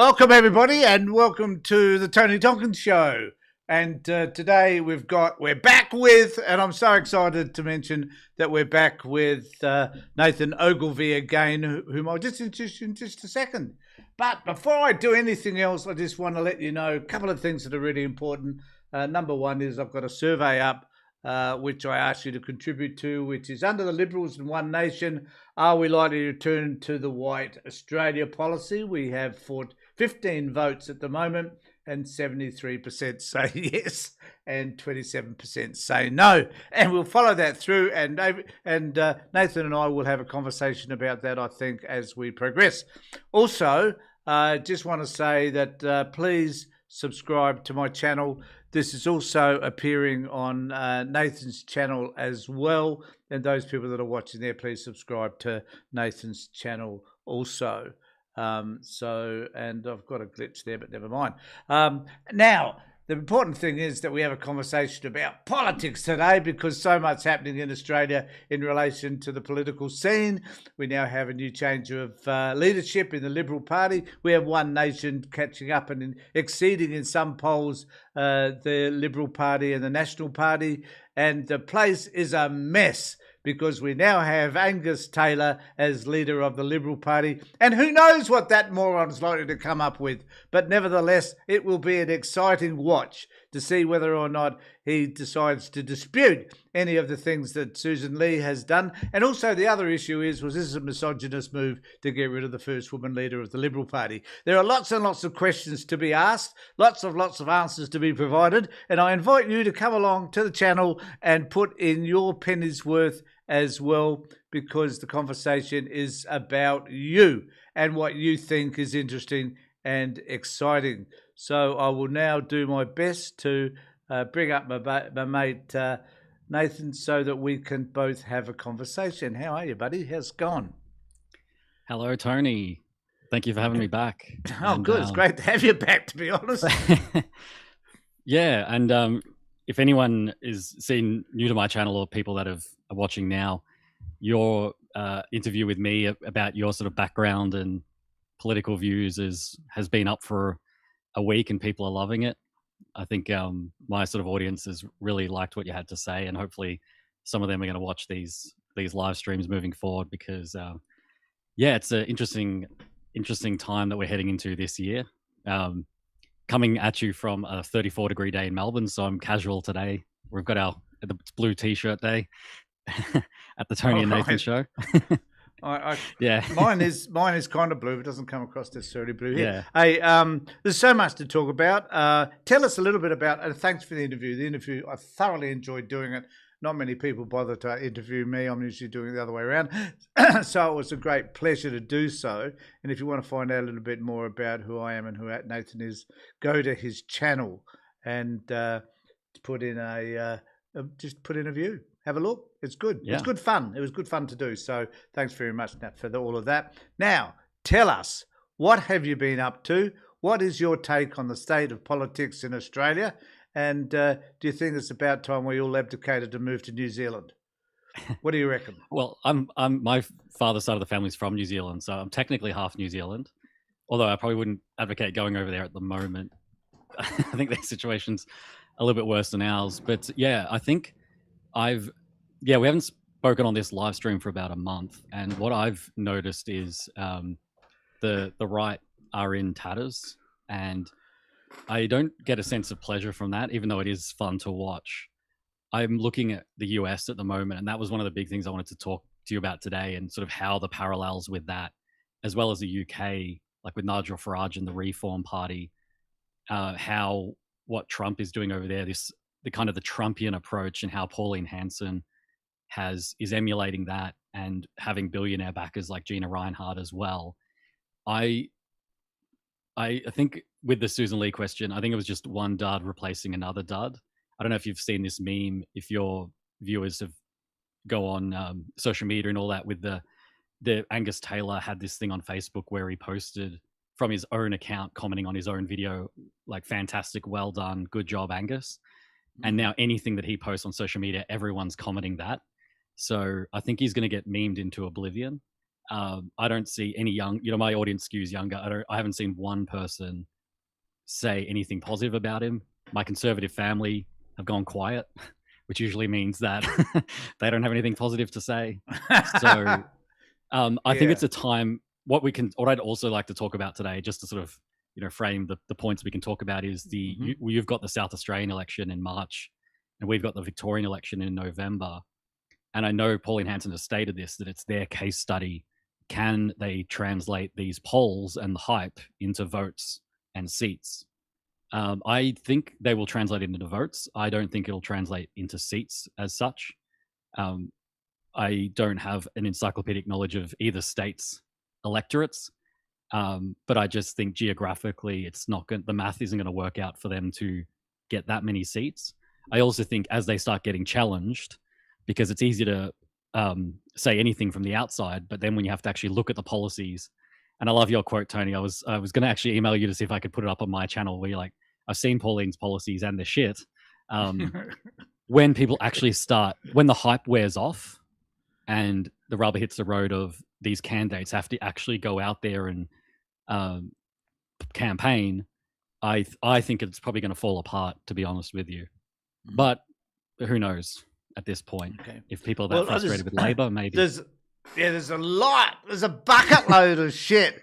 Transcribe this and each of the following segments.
Welcome everybody, and welcome to the Tony Tompkins Show. And today we're back with, and I'm so excited to mention that we're back with Nathan Ogilvie again, whom I'll just introduce in just a second. But before I do anything else, I just want to let you know a couple of things that are really important. Number one is I've got a survey up, which I asked you to contribute to, which is under the Liberals and One Nation, are we likely to return to the White Australia policy? We have 15 votes at the moment, and 73% say yes, and 27% say no. And we'll follow that through, and Nathan and I will have a conversation about that, I think, as we progress. Also, just want to say that please subscribe to my channel. This is also appearing on Nathan's channel as well. And those people that are watching there, please subscribe to Nathan's channel also. And I've got a glitch there, but never mind. Now, the important thing is that we have a conversation about politics today, because so much happening in Australia in relation to the political scene. We now have a new change of leadership in the Liberal Party. We have One Nation catching up and exceeding in some polls the Liberal Party and the National Party. And the place is a mess, because we now have Angus Taylor as leader of the Liberal Party. And who knows what that moron's likely to come up with. But nevertheless, it will be an exciting watch to see whether or not he decides to dispute any of the things that Susan Lee has done. And also the other issue was this a misogynist move to get rid of the first woman leader of the Liberal Party? There are lots and lots of questions to be asked, lots of answers to be provided. And I invite you to come along to the channel and put in your penny's worth as well, because the conversation is about you and what you think is interesting and exciting. So I will now do my best to bring up my mate Nathan, so that we can both have a conversation. How are you, buddy? How's it gone? Hello, Tony. Thank you for having me back. Good. It's great to have you back, to be honest. Yeah, and if anyone is new to my channel, or people that are watching now, your interview with me about your sort of background and political views has been up for a week, and people are loving it. I think my sort of audience has really liked what you had to say, and hopefully some of them are going to watch these live streams moving forward, because it's an interesting time that we're heading into this year. Coming at you from a 34-degree day in Melbourne, so I'm casual today. We've got the blue t-shirt day at the Tony and Nathan show. Yeah, mine is kind of blue, but it doesn't come across necessarily blue here. Yeah. Hey, there's so much to talk about. Tell us a little bit about, and thanks for the interview. The interview, I thoroughly enjoyed doing it. Not many people bother to interview me. I'm usually doing it the other way around. So it was a great pleasure to do so. And if you want to find out a little bit more about who I am and who Nathan is, go to his channel and put in a view. Have a look. It's good. Yeah. It's good fun. It was good fun to do. So thanks very much, Nat, for all of that. Now, tell us, what have you been up to? What is your take on the state of politics in Australia? And do you think it's about time we all abdicated to move to New Zealand? What do you reckon? Well, I'm my father's side of the family's from New Zealand, so I'm technically half New Zealand. Although I probably wouldn't advocate going over there at the moment. I think their situation's a little bit worse than ours. But yeah, I think we haven't spoken on this live stream for about a month, and what I've noticed is the right are in tatters, and I don't get a sense of pleasure from that, even though it is fun to watch. I'm looking at the US at the moment, and that was one of the big things I wanted to talk to you about today, and sort of how the parallels with that, as well as the UK, like with Nigel Farage and the Reform Party, how what Trump is doing over there, the kind of the Trumpian approach, and how Pauline Hanson is emulating that and having billionaire backers like Gina Reinhardt as well. I think with the Susan Lee question, I think it was just one dud replacing another dud. I don't know if you've seen this meme, if your viewers go on social media and all that, with the Angus Taylor had this thing on Facebook where he posted from his own account commenting on his own video, like, fantastic, well done, good job, Angus. And now anything that he posts on social media, everyone's commenting that. So I think he's going to get memed into oblivion. I don't see any young. My audience skews younger. I haven't seen one person say anything positive about him. My conservative family have gone quiet, which usually means that they don't have anything positive to say. So I think it's a time. What I'd also like to talk about today, just to sort of frame the points we can talk about, is you've got the South Australian election in March, and we've got the Victorian election in November. And I know Pauline Hanson has stated this, that it's their case study. Can they translate these polls and the hype into votes and seats? I think they will translate it into votes. I don't think it'll translate into seats as such. I don't have an encyclopedic knowledge of either state's electorates, but I just think geographically, it's not the math isn't going to work out for them to get that many seats. I also think as they start getting challenged, because it's easy to say anything from the outside, but then when you have to actually look at the policies, and I love your quote, Tony. I was going to actually email you to see if I could put it up on my channel, where you're like, I've seen Pauline's policies and they're shit. When people actually when the hype wears off and the rubber hits the road of these candidates have to actually go out there and campaign, I think it's probably going to fall apart, to be honest with you. But who knows at this point? Okay. If people are that frustrated with Labor, maybe. There's a lot. There's a bucket load of shit.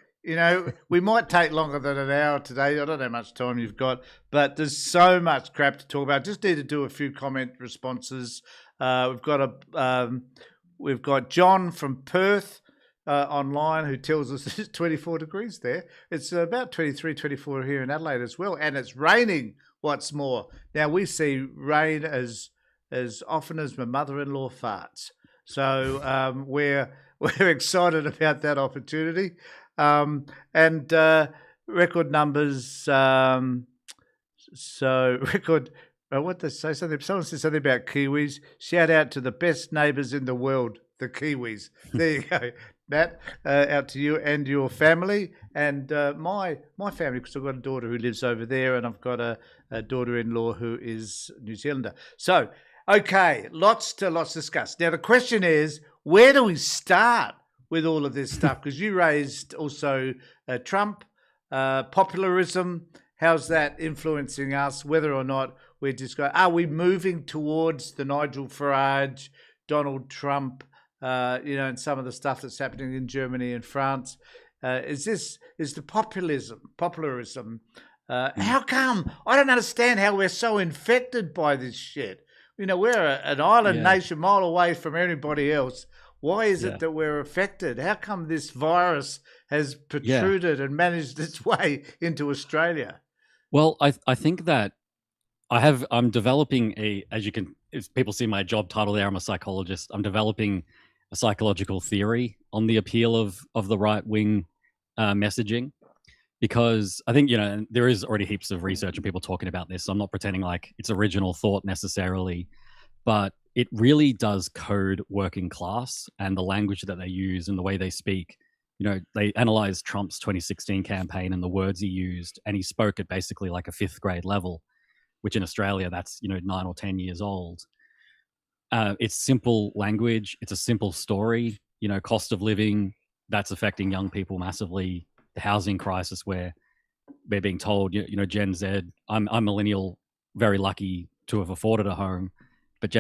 We might take longer than an hour today. I don't know how much time you've got, but there's so much crap to talk about. Just need to do a few comment responses. We've got John from Perth online who tells us it's 24 degrees there. It's about 23, 24 here in Adelaide as well, and it's raining. What's more, now we see rain as often as my mother-in-law farts. So we're excited about that opportunity. And record numbers. What they say? Someone said something about Kiwis. Shout out to the best neighbours in the world, the Kiwis. There you go. That out to you and your family, and my family, because I've got a daughter who lives over there, and I've got a daughter-in-law who is New Zealander. So, okay, lots to discuss. Now the question is, where do we start with all of this stuff? Because you raised also Trump, populism. How's that influencing us? Whether or not we're just going, are we moving towards the Nigel Farage, Donald Trump, and some of the stuff that's happening in Germany and France? Is the populism? How come? I don't understand how we're so infected by this shit. We're an island nation, mile away from everybody else. Why is it that we're affected? How come this virus has protruded and managed its way into Australia? Well, I think that I'm developing as people see my job title there, I'm a psychologist. I'm developing a psychological theory on the appeal of the right-wing messaging, because I think, there is already heaps of research and people talking about this. So I'm not pretending like it's original thought necessarily, but it really does code working class and the language that they use and the way they speak. They analyzed Trump's 2016 campaign and the words he used, and he spoke at basically like a 5th grade level, which in Australia, that's, 9 or 10 years old. It's simple language. It's a simple story. Cost of living, that's affecting young people massively. The housing crisis, where they're being told, Gen Z, I'm millennial, very lucky to have afforded a home, but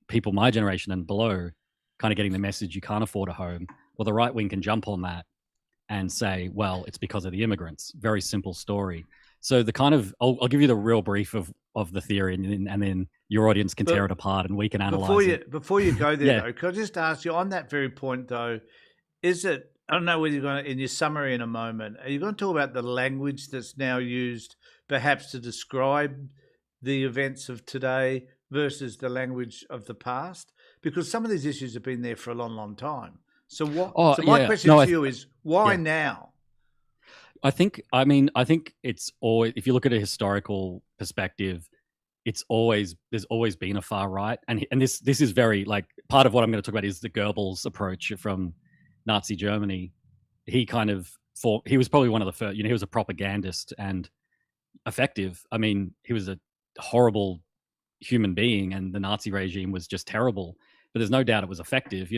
people my generation and below, kind of getting the message you can't afford a home. Well, the right wing can jump on that and say, well, it's because of the immigrants. Very simple story. So I'll give you the real brief of the theory, and then your audience can tear it apart and we can analyze it. Before you go there, though, could I just ask you on that very point, though, is it, I don't know whether you're going to, in your summary in a moment, are you going to talk about the language that's now used perhaps to describe the events of today versus the language of the past? Because some of these issues have been there for a long, long time. So my question to you is, why now? I think it's always, if you look at a historical perspective, there's always been a far right, and this is very, like, part of what I'm going to talk about is the Goebbels approach from Nazi Germany. He was probably one of the first. He was a propagandist and effective. I mean, he was a horrible human being, and the Nazi regime was just terrible. But there's no doubt it was effective.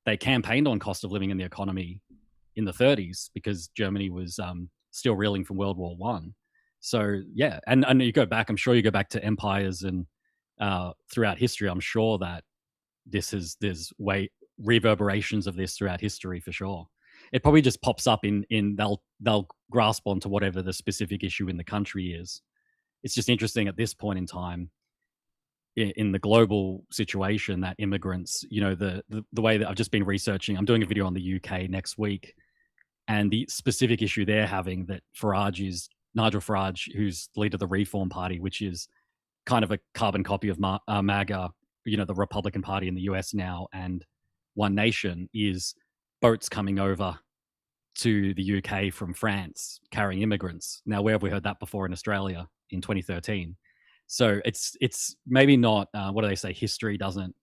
they campaigned on cost of living in the economy in the 30s because Germany was still reeling from World War One. So yeah, and you go back. I'm sure you go back to empires and throughout history. I'm sure that there's way reverberations of this throughout history for sure. It probably just pops up in they'll grasp onto whatever the specific issue in the country is. It's just interesting at this point in time in the global situation that immigrants, the way that I've just been researching. I'm doing a video on the UK next week, and the specific issue they're having that Farage is Nigel Farage, who's the leader of the Reform Party, which is kind of a carbon copy of MAGA, the Republican Party in the US now, and One Nation, is boats coming over to the UK from France carrying immigrants. Now, where have we heard that before in Australia in 2013? So it's maybe not, what do they say? History doesn't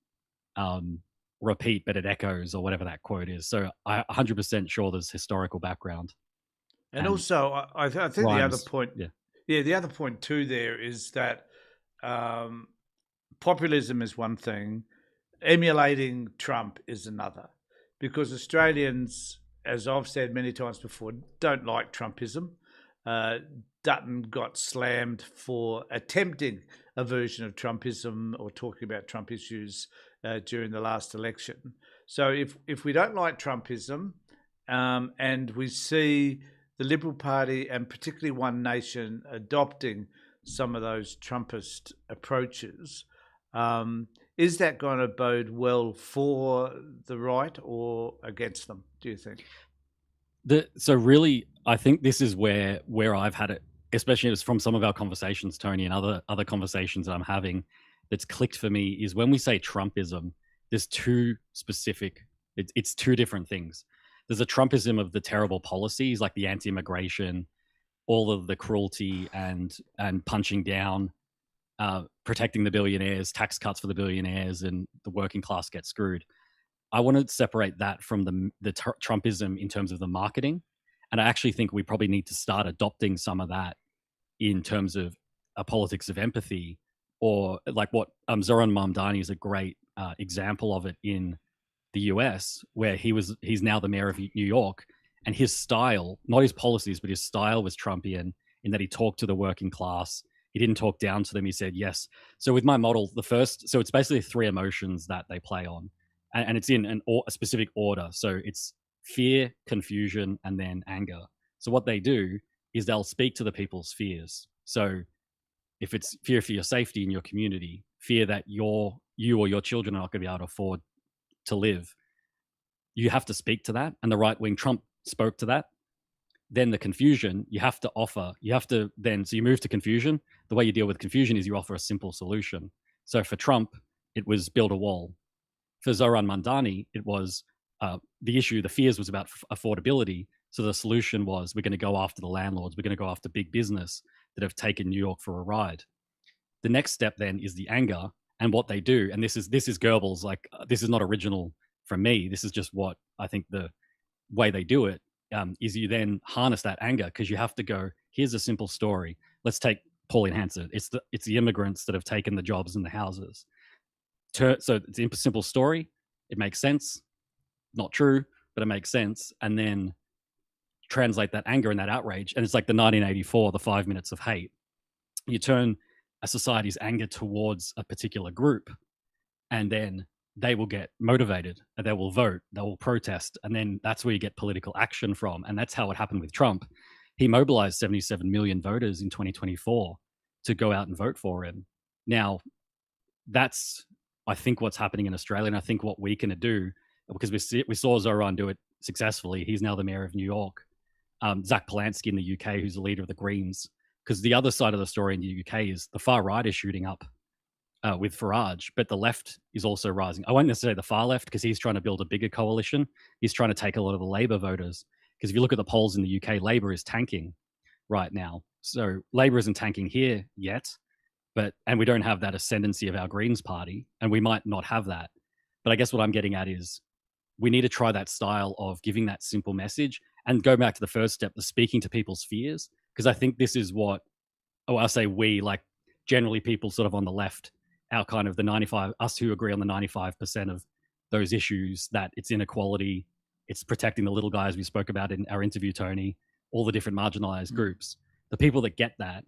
repeat, but it echoes, or whatever that quote is. So I'm 100% sure there's historical background. And also, I think the other point, the other point too there is that populism is one thing, emulating Trump is another, because Australians, as I've said many times before, don't like Trumpism. Dutton got slammed for attempting a version of Trumpism or talking about Trump issues during the last election. So if we don't like Trumpism, and we see the Liberal Party and particularly One Nation adopting some of those Trumpist approaches, is that going to bode well for the right or against them, do you think? So really, I think this is where I've had it, especially from some of our conversations, Tony, and other conversations that I'm having, that's clicked for me, is when we say Trumpism, there's two specific, it's two different things. There's a Trumpism of the terrible policies, like the anti-immigration, all of the cruelty and punching down, protecting the billionaires, tax cuts for the billionaires, and the working class get screwed. I want to separate that from the Trumpism in terms of the marketing. And I actually think we probably need to start adopting some of that in terms of a politics of empathy, or like what Zoran Mamdani is a great example of it in the US, where he's now the mayor of New York, and his style, not his policies, but his style was Trumpian in that he talked to the working class. He didn't talk down to them. He said, yes. So with my model, so it's basically three emotions that they play on, and it's in a specific order. So it's fear, confusion, and then anger. So what they do is they'll speak to the people's fears. So if it's fear for your safety in your community, fear that you or your children are not going to be able to afford to live, you have to speak to that. And the right wing Trump spoke to that. Then the confusion, you have to then, so you move to confusion. The way you deal with confusion is you offer a simple solution. So for Trump, it was build a wall. For Zoran Mamdani, it was the fears was about affordability. So the solution was, we're going to go after the landlords. We're going to go after big business that have taken New York for a ride. The next step then is the anger, and what they do. And this is Goebbels. Like, this is not original from me. This is just what I think the way they do it is you then harness that anger, because you have to go, here's a simple story. Let's take Pauline Hanson. It's the immigrants that have taken the jobs and the houses. So it's a simple story. It makes sense. Not true, but it makes sense. And then translate that anger and that outrage. And it's like the 1984, the 5 minutes of hate. You turn a society's anger towards a particular group, and then they will get motivated, and they will vote, they will protest. And then that's where you get political action from. And that's how it happened with Trump. He mobilized 77 million voters in 2024 to go out and vote for him. Now, that's, I think, what's happening in Australia. And I think what we can do, because we saw Zoran do it successfully. He's now the mayor of New York. Zach Polanski in the UK, who's the leader of the Greens. Because the other side of the story in the UK is the far right is shooting up with Farage, but the left is also rising. I won't necessarily say the far left, because he's trying to build a bigger coalition. He's trying to take a lot of the Labour voters. Because if you look at the polls in the UK, Labour is tanking right now. So Labour isn't tanking here yet, and we don't have that ascendancy of our Greens party, and we might not have that. But I guess what I'm getting at is we need to try that style of giving that simple message and go back to the first step, the speaking to people's fears. Because I think this is what, I'll say we, like generally people sort of on the left, our kind of the 95, us who agree on the 95% of those issues, that it's inequality, it's protecting the little guys we spoke about in our interview, Tony, all the different marginalized groups. The people that get that,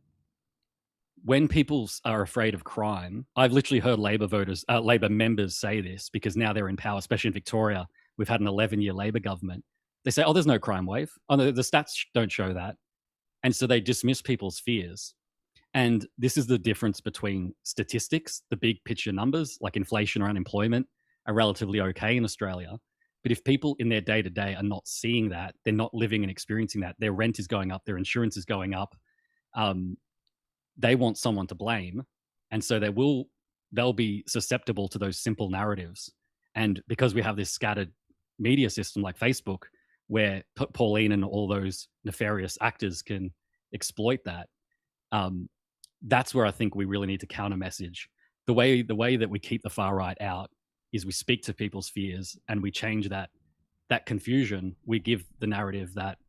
when people are afraid of crime, I've literally heard Labor members say this because now they're in power, especially in Victoria. We've had an 11-year Labor government. They say, oh, there's no crime wave. Oh, no, the stats don't show that. And so they dismiss people's fears. And this is the difference between statistics, the big picture numbers like inflation or unemployment are relatively okay in Australia. But if people in their day to day are not seeing that, they're not living and experiencing that, their rent is going up, their insurance is going up, they want someone to blame. And so they'll be susceptible to those simple narratives. And because we have this scattered media system like Facebook, where Pauline and all those nefarious actors can exploit that, that's where I think we really need to counter message. The way that we keep the far right out is we speak to people's fears and we change that confusion. We give the narrative that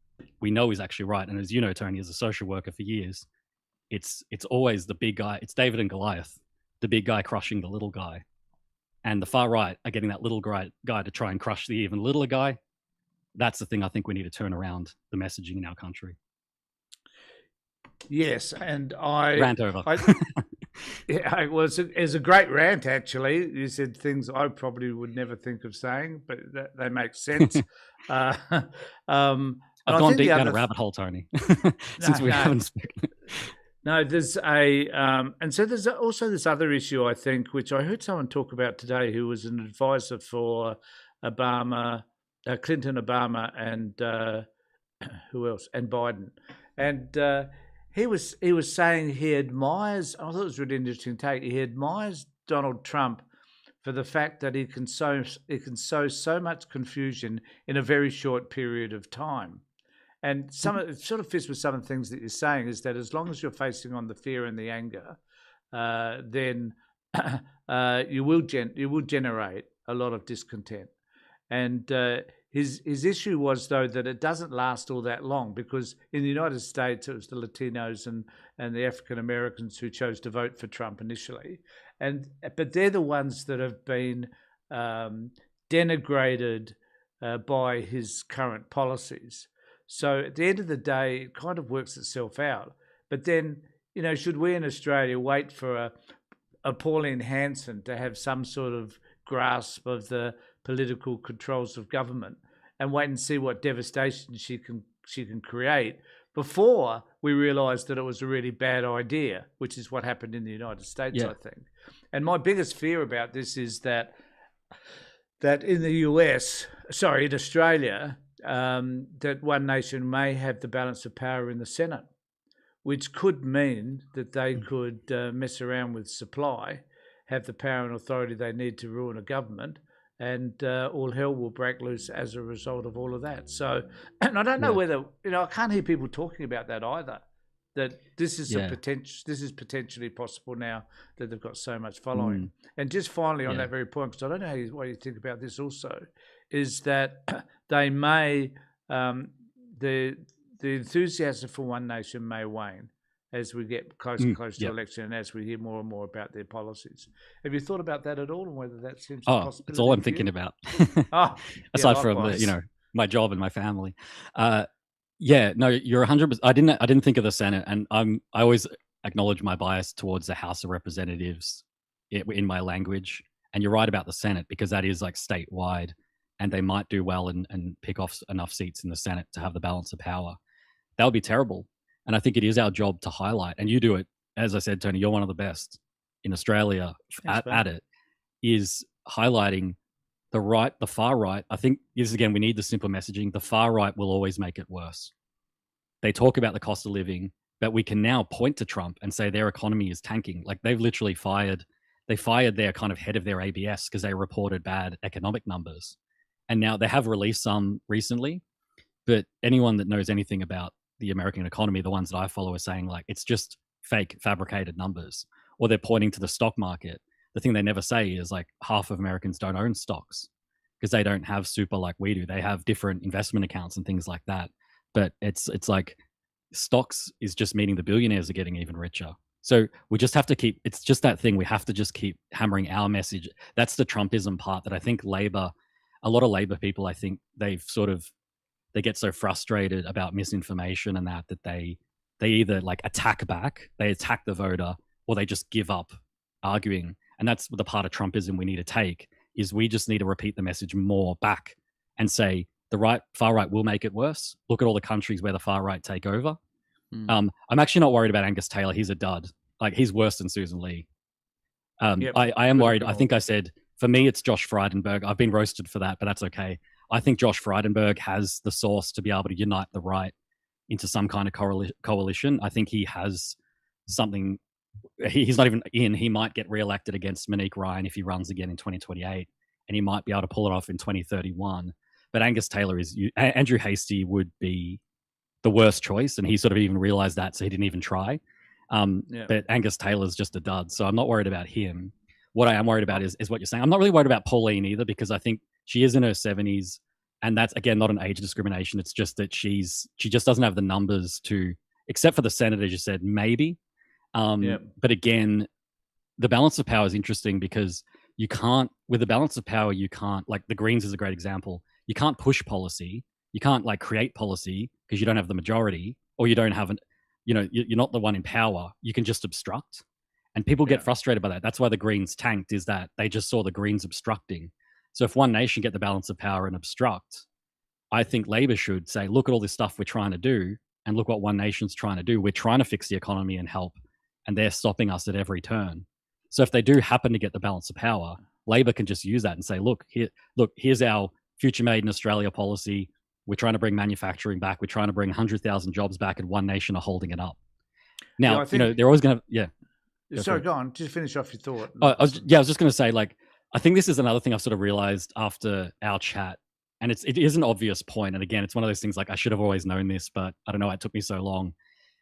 we know is actually right. And as you know, Tony, as a social worker for years, it's always the big guy. It's David and Goliath, the big guy crushing the little guy. And the far right are getting that little guy to try and crush the even littler guy. That's the thing I think we need to turn around the messaging in our country. Yes, and I rant over. Yeah, it was a great rant, actually. You said things I probably would never think of saying, but they make sense. I've gone deep down a rabbit hole, Tony, since we haven't spoken. No, there's and so there's also this other issue, I think, which I heard someone talk about today, who was an advisor for Obama, Clinton, Obama, and who else? And Biden, and he was saying he admires. I thought it was a really interesting take. He admires Donald Trump for the fact that he can sow so much confusion in a very short period of time. And it sort of fits with some of the things that you're saying, is that as long as you're facing on the fear and the anger, then you will generate a lot of discontent. And his issue was, though, that it doesn't last all that long, because in the United States it was the Latinos and the African Americans who chose to vote for Trump initially, but they're the ones that have been denigrated by his current policies. So at the end of the day, it kind of works itself out. But then, should we in Australia wait for a Pauline Hanson to have some sort of grasp of the political controls of government and wait and see what devastation she can create before we realise that it was a really bad idea, which is what happened in the United States, I think. And my biggest fear about this is that in in Australia, that one nation may have the balance of power in the Senate, which could mean that they could mess around with supply, have the power and authority they need to ruin a government, and all hell will break loose as a result of all of that. So, and I don't know whether, I can't hear people talking about that either, that this is this is potentially possible now that they've got so much following. And just finally on that very point, because I don't know what you think about this also, is that they may, the enthusiasm for one nation may wane as we get closer and closer to election, and as we hear more and more about their policies. Have you thought about that at all, and whether that seems a possibility? It's all I'm thinking about. Aside from my job and my family. No, you're 100%. I didn't think of the Senate, and I always acknowledge my bias towards the House of Representatives in my language. And you're right about the Senate, because that is like statewide, and they might do well and pick off enough seats in the Senate to have the balance of power. That would be terrible. And I think it is our job to highlight, and you do it. As I said, Tony, you're one of the best in Australia at it, is highlighting the far right. I think this, again, we need the simple messaging. The far right will always make it worse. They talk about the cost of living, but we can now point to Trump and say their economy is tanking. Like, they've literally fired their kind of head of their ABS because they reported bad economic numbers. And now they have released some recently, but anyone that knows anything about the American economy, the ones that I follow, are saying like it's just fake, fabricated numbers, or they're pointing to the stock market. The thing they never say is like half of Americans don't own stocks because they don't have super like we do. They have different investment accounts and things like that. But it's like stocks is just meaning the billionaires are getting even richer. So we just have to keep, it's just that thing. We have to just keep hammering our message. That's the Trumpism part that I think Labor, a lot of Labor people, I think they've sort of, they get so frustrated about misinformation and that they either like attack back, they attack the voter, or they just give up arguing. And that's the part of Trumpism we need to take, is we just need to repeat the message more back and say the far right will make it worse. Look at all the countries where the far right take over. I'm actually not worried about Angus Taylor. He's a dud. Like, he's worse than Susan Lee. Yep, I am worried. I think I said, for me, it's Josh Frydenberg. I've been roasted for that, but that's okay. I think Josh Frydenberg has the source to be able to unite the right into some kind of coalition. I think he has something. He's not even in. He might get re-elected against Monique Ryan if he runs again in 2028, and he might be able to pull it off in 2031. But Angus Taylor Andrew Hastie would be the worst choice, and he sort of even realized that, so he didn't even try. But Angus Taylor's just a dud, so I'm not worried about him. What I am worried about is what you're saying. I'm not really worried about Pauline either, because I think she is in her 70s, and that's, again, not an age discrimination. It's just that she just doesn't have the numbers to, except for the Senate, as you said, maybe. But again, the balance of power is interesting, because you can't, with the balance of power, you can't, like the Greens is a great example. You can't push policy. You can't like create policy because you don't have the majority, or you don't have you're not the one in power. You can just obstruct. And people get frustrated by that. That's why the Greens tanked, is that they just saw the Greens obstructing. So if One Nation get the balance of power and obstruct, I think Labor should say, look at all this stuff we're trying to do, and look what One Nation's trying to do. We're trying to fix the economy and help, and they're stopping us at every turn. So if they do happen to get the balance of power, Labor can just use that and say, here's our future made in Australia policy. We're trying to bring manufacturing back. We're trying to bring 100,000 jobs back, and One Nation are holding it up. Now, they're always going to, Sorry, go on. Just finish off your thought. I was just going to say, like, I think this is another thing I've sort of realized after our chat, and it is an obvious point. And again, it's one of those things like, I should have always known this, but I don't know, it took me so long.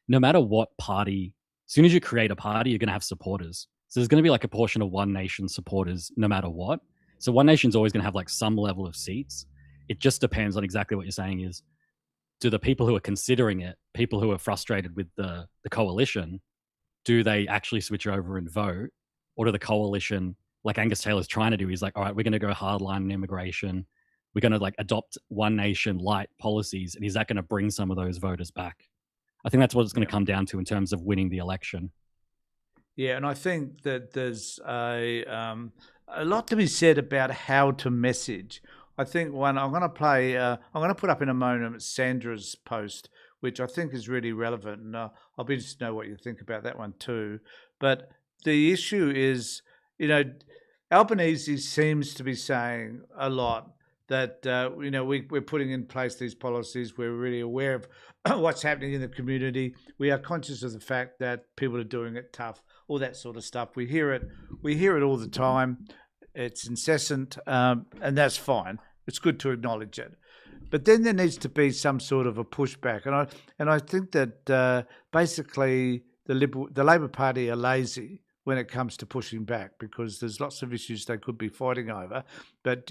No matter what party, as soon as you create a party, you're going to have supporters. So there's going to be like a portion of One Nation supporters no matter what. So One Nation's always going to have like some level of seats. It just depends on exactly what you're saying is, do the people who are considering it, people who are frustrated with the coalition, do they actually switch over and vote? Or do the coalition, like Angus Taylor's trying to do, he's like, all right, we're going to go hardline on immigration. We're going to like adopt One Nation light policies. And is that going to bring some of those voters back? I think that's what it's going to come down to in terms of winning the election. Yeah, and I think that there's a lot to be said about how to message. I think I'm going to put up in a moment Sandra's post, which I think is really relevant, and I'll be interested to know what you think about that one too. But the issue is, Albanese seems to be saying a lot that we're putting in place these policies. We're really aware of what's happening in the community. We are conscious of the fact that people are doing it tough, all that sort of stuff. We hear it all the time. It's incessant, and that's fine. It's good to acknowledge it. But then there needs to be some sort of a pushback, and I think that basically the Labor Party are lazy when it comes to pushing back, because there's lots of issues they could be fighting over. But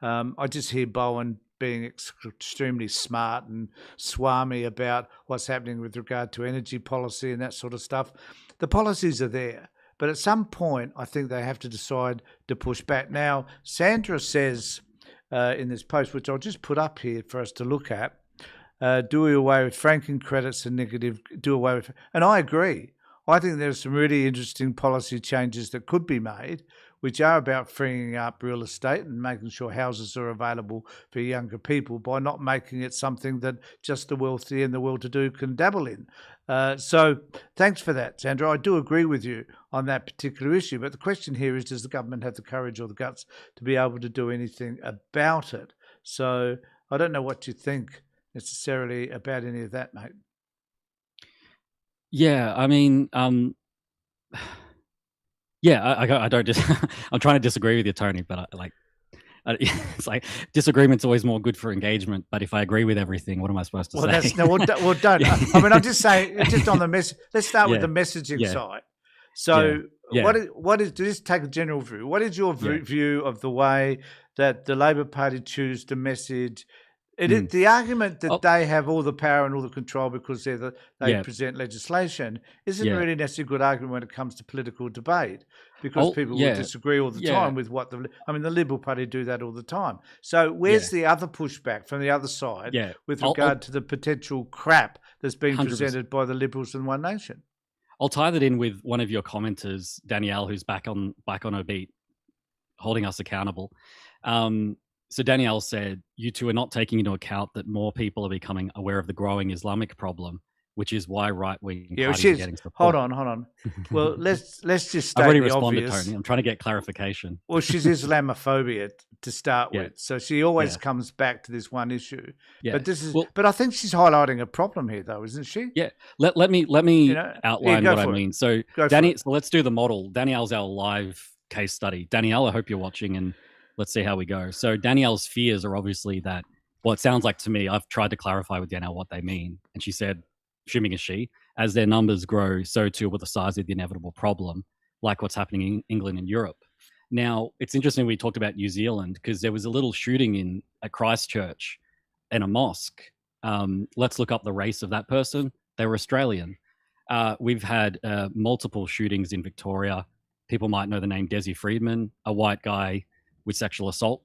I just hear Bowen being extremely smart and swami about what's happening with regard to energy policy and that sort of stuff. The policies are there, but at some point, I think they have to decide to push back. Now, Sandra says in this post, which I'll just put up here for us to look at, do away with franking credits and and I agree. I think there's some really interesting policy changes that could be made, which are about freeing up real estate and making sure houses are available for younger people by not making it something that just the wealthy and the well-to-do can dabble in. So thanks for that, Sandra. I do agree with you on that particular issue. But the question here is, does the government have the courage or the guts to be able to do anything about it? So I don't know what you think necessarily about any of that, mate. Yeah, I mean, I don't I'm trying to disagree with you, Tony, but it's like disagreement's always more good for engagement. But if I agree with everything, what am I supposed to say? Don't. I mean, I'm just saying, just on the message. Let's start with the messaging side. So, what is? Just take a general view. What is your view of the way that the Labor Party choose to message? Mm. The argument that Oh, they have all the power and all the control because they yeah, present legislation isn't yeah. really necessarily a good argument when it comes to political debate, because Oh, people will yeah, disagree all the yeah, time with I mean, the Liberal Party do that all the time. So yeah, where's the other pushback from the other side yeah. with I'll regard to the potential crap that's being 100%. presented by the Liberals and One Nation? I'll tie that in with one of your commenters, Danielle, who's back on her beat, holding us accountable. Um, so Danielle said, "You two are not taking into account that more people are becoming aware of the growing Islamic problem, which is why right-wing Yeah, well, parties are she's getting hold support." on, hold on. Well, let's just I've state already the responded, obvious. Tony. I'm trying to get clarification. Well, she's Islamophobia to start Yeah, with, so she always yeah, comes back to this one issue. yeah. Well, But I think she's highlighting a problem here, though, isn't she? yeah. Let me Yeah, outline go what I for it, mean. So go for Danny, it. so let's do the model. Danielle's our live case study. Danielle, I hope you're watching, and let's see how we go. So Danielle's fears are obviously that. Well, it sounds like to me. I've tried to clarify with Danielle what they mean, and she said, assuming as she, as their numbers grow, so too will the size of the inevitable problem, like what's happening in England and Europe. Now, it's interesting we talked about New Zealand because there was a little shooting in at Christchurch in a mosque. Let's look up the race of that person. They were Australian. We've had multiple shootings in Victoria. People might know the name Desi Friedman, a white guy with sexual assault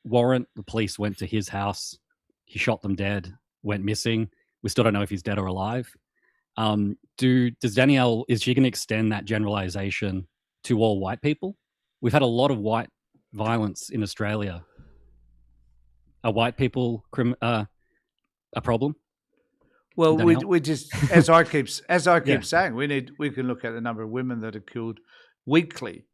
warrant. The police went to his house. He shot them dead, went missing. We still don't know if he's dead or alive. Does Danielle, is she going to extend that generalization to all white people? We've had a lot of white violence in Australia. Are white people a problem, Well, Danielle? we just as I Yeah. keep saying, we can look at the number of women that are killed weekly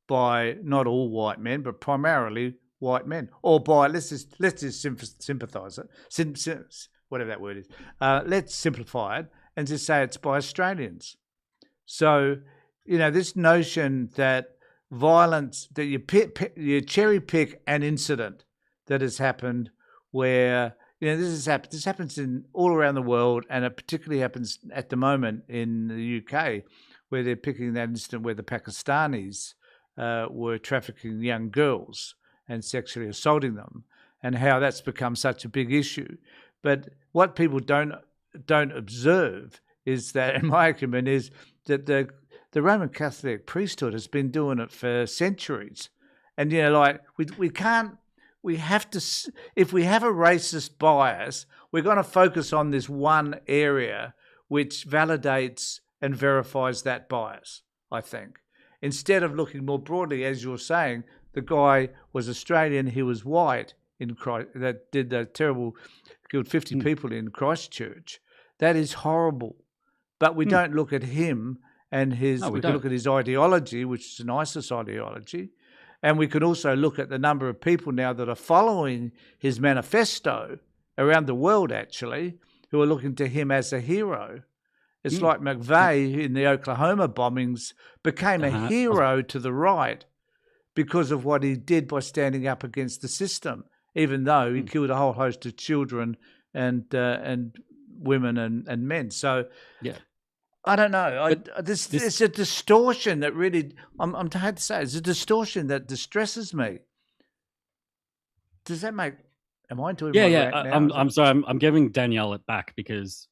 by not all white men, but primarily white men, or by let's just sympathise it, whatever that word is. Let's simplify it and just say it's by Australians. So, this notion that violence, that you cherry pick an incident that has happened where, this happens in all around the world, and it particularly happens at the moment in the UK, where they're picking that incident where the Pakistanis were trafficking young girls and sexually assaulting them, and how that's become such a big issue. But what people don't observe is that, in my opinion, is that the Roman Catholic priesthood has been doing it for centuries, and like we can't. We have to, if we have a racist bias, we're going to focus on this one area which validates and verifies that bias, I think. Instead of looking more broadly, as you're saying, the guy was Australian, he was white that did the terrible, killed 50 Mm, people in Christchurch. That is horrible. But we mm. don't look at him and No, we we can don't. look at his ideology, which is an ISIS ideology. And we can also look at the number of people now that are following his manifesto around the world, actually, who are looking to him as a hero. It's Mm. like McVeigh in the Oklahoma bombings became a Uh-huh. I was, hero to the right because of what he did by standing up against the system, even though he mm. killed a whole host of children and women and men. So Yeah, I don't know. but This this, it's a distortion that really I'm tired to say it's a distortion that distresses me. Does that make? Am I doing yeah, my yeah. rant now? I'm Is that? I'm sorry. I'm giving Danielle it back because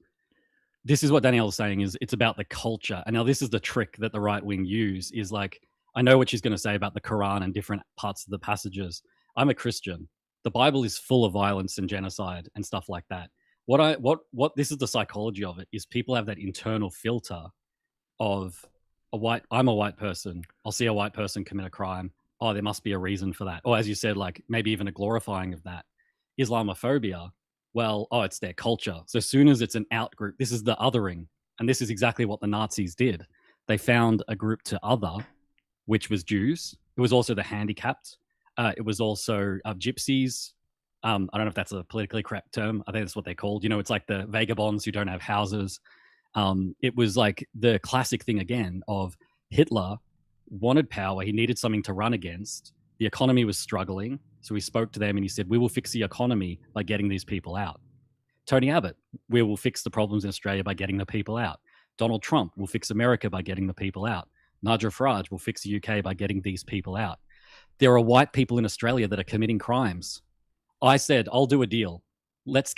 this is what Danielle's saying is it's about the culture. And now this is the trick that the right wing use is like, I know what she's going to say about the Quran and different parts of the passages. I'm a Christian. The Bible is full of violence and genocide and stuff like that. What this is the psychology of it is people have that internal filter of I'm a white person. I'll see a white person commit a crime. Oh, there must be a reason for that. Or as you said, like maybe even a glorifying of that. Islamophobia, well, oh, it's their culture. So as soon as it's an out group, this is the othering. And this is exactly what the Nazis did. They found a group to other, which was Jews. It was also the handicapped. It was also gypsies. I don't know if that's a politically correct term. I think that's what they're called. It's like the vagabonds who don't have houses. It was like the classic thing again of Hitler wanted power. He needed something to run against. The economy was struggling. So he spoke to them and he said, we will fix the economy by getting these people out. Tony Abbott, we will fix the problems in Australia by getting the people out. Donald Trump will fix America by getting the people out. Nigel Farage will fix the UK by getting these people out. There are white people in Australia that are committing crimes. I said, I'll do a deal. let's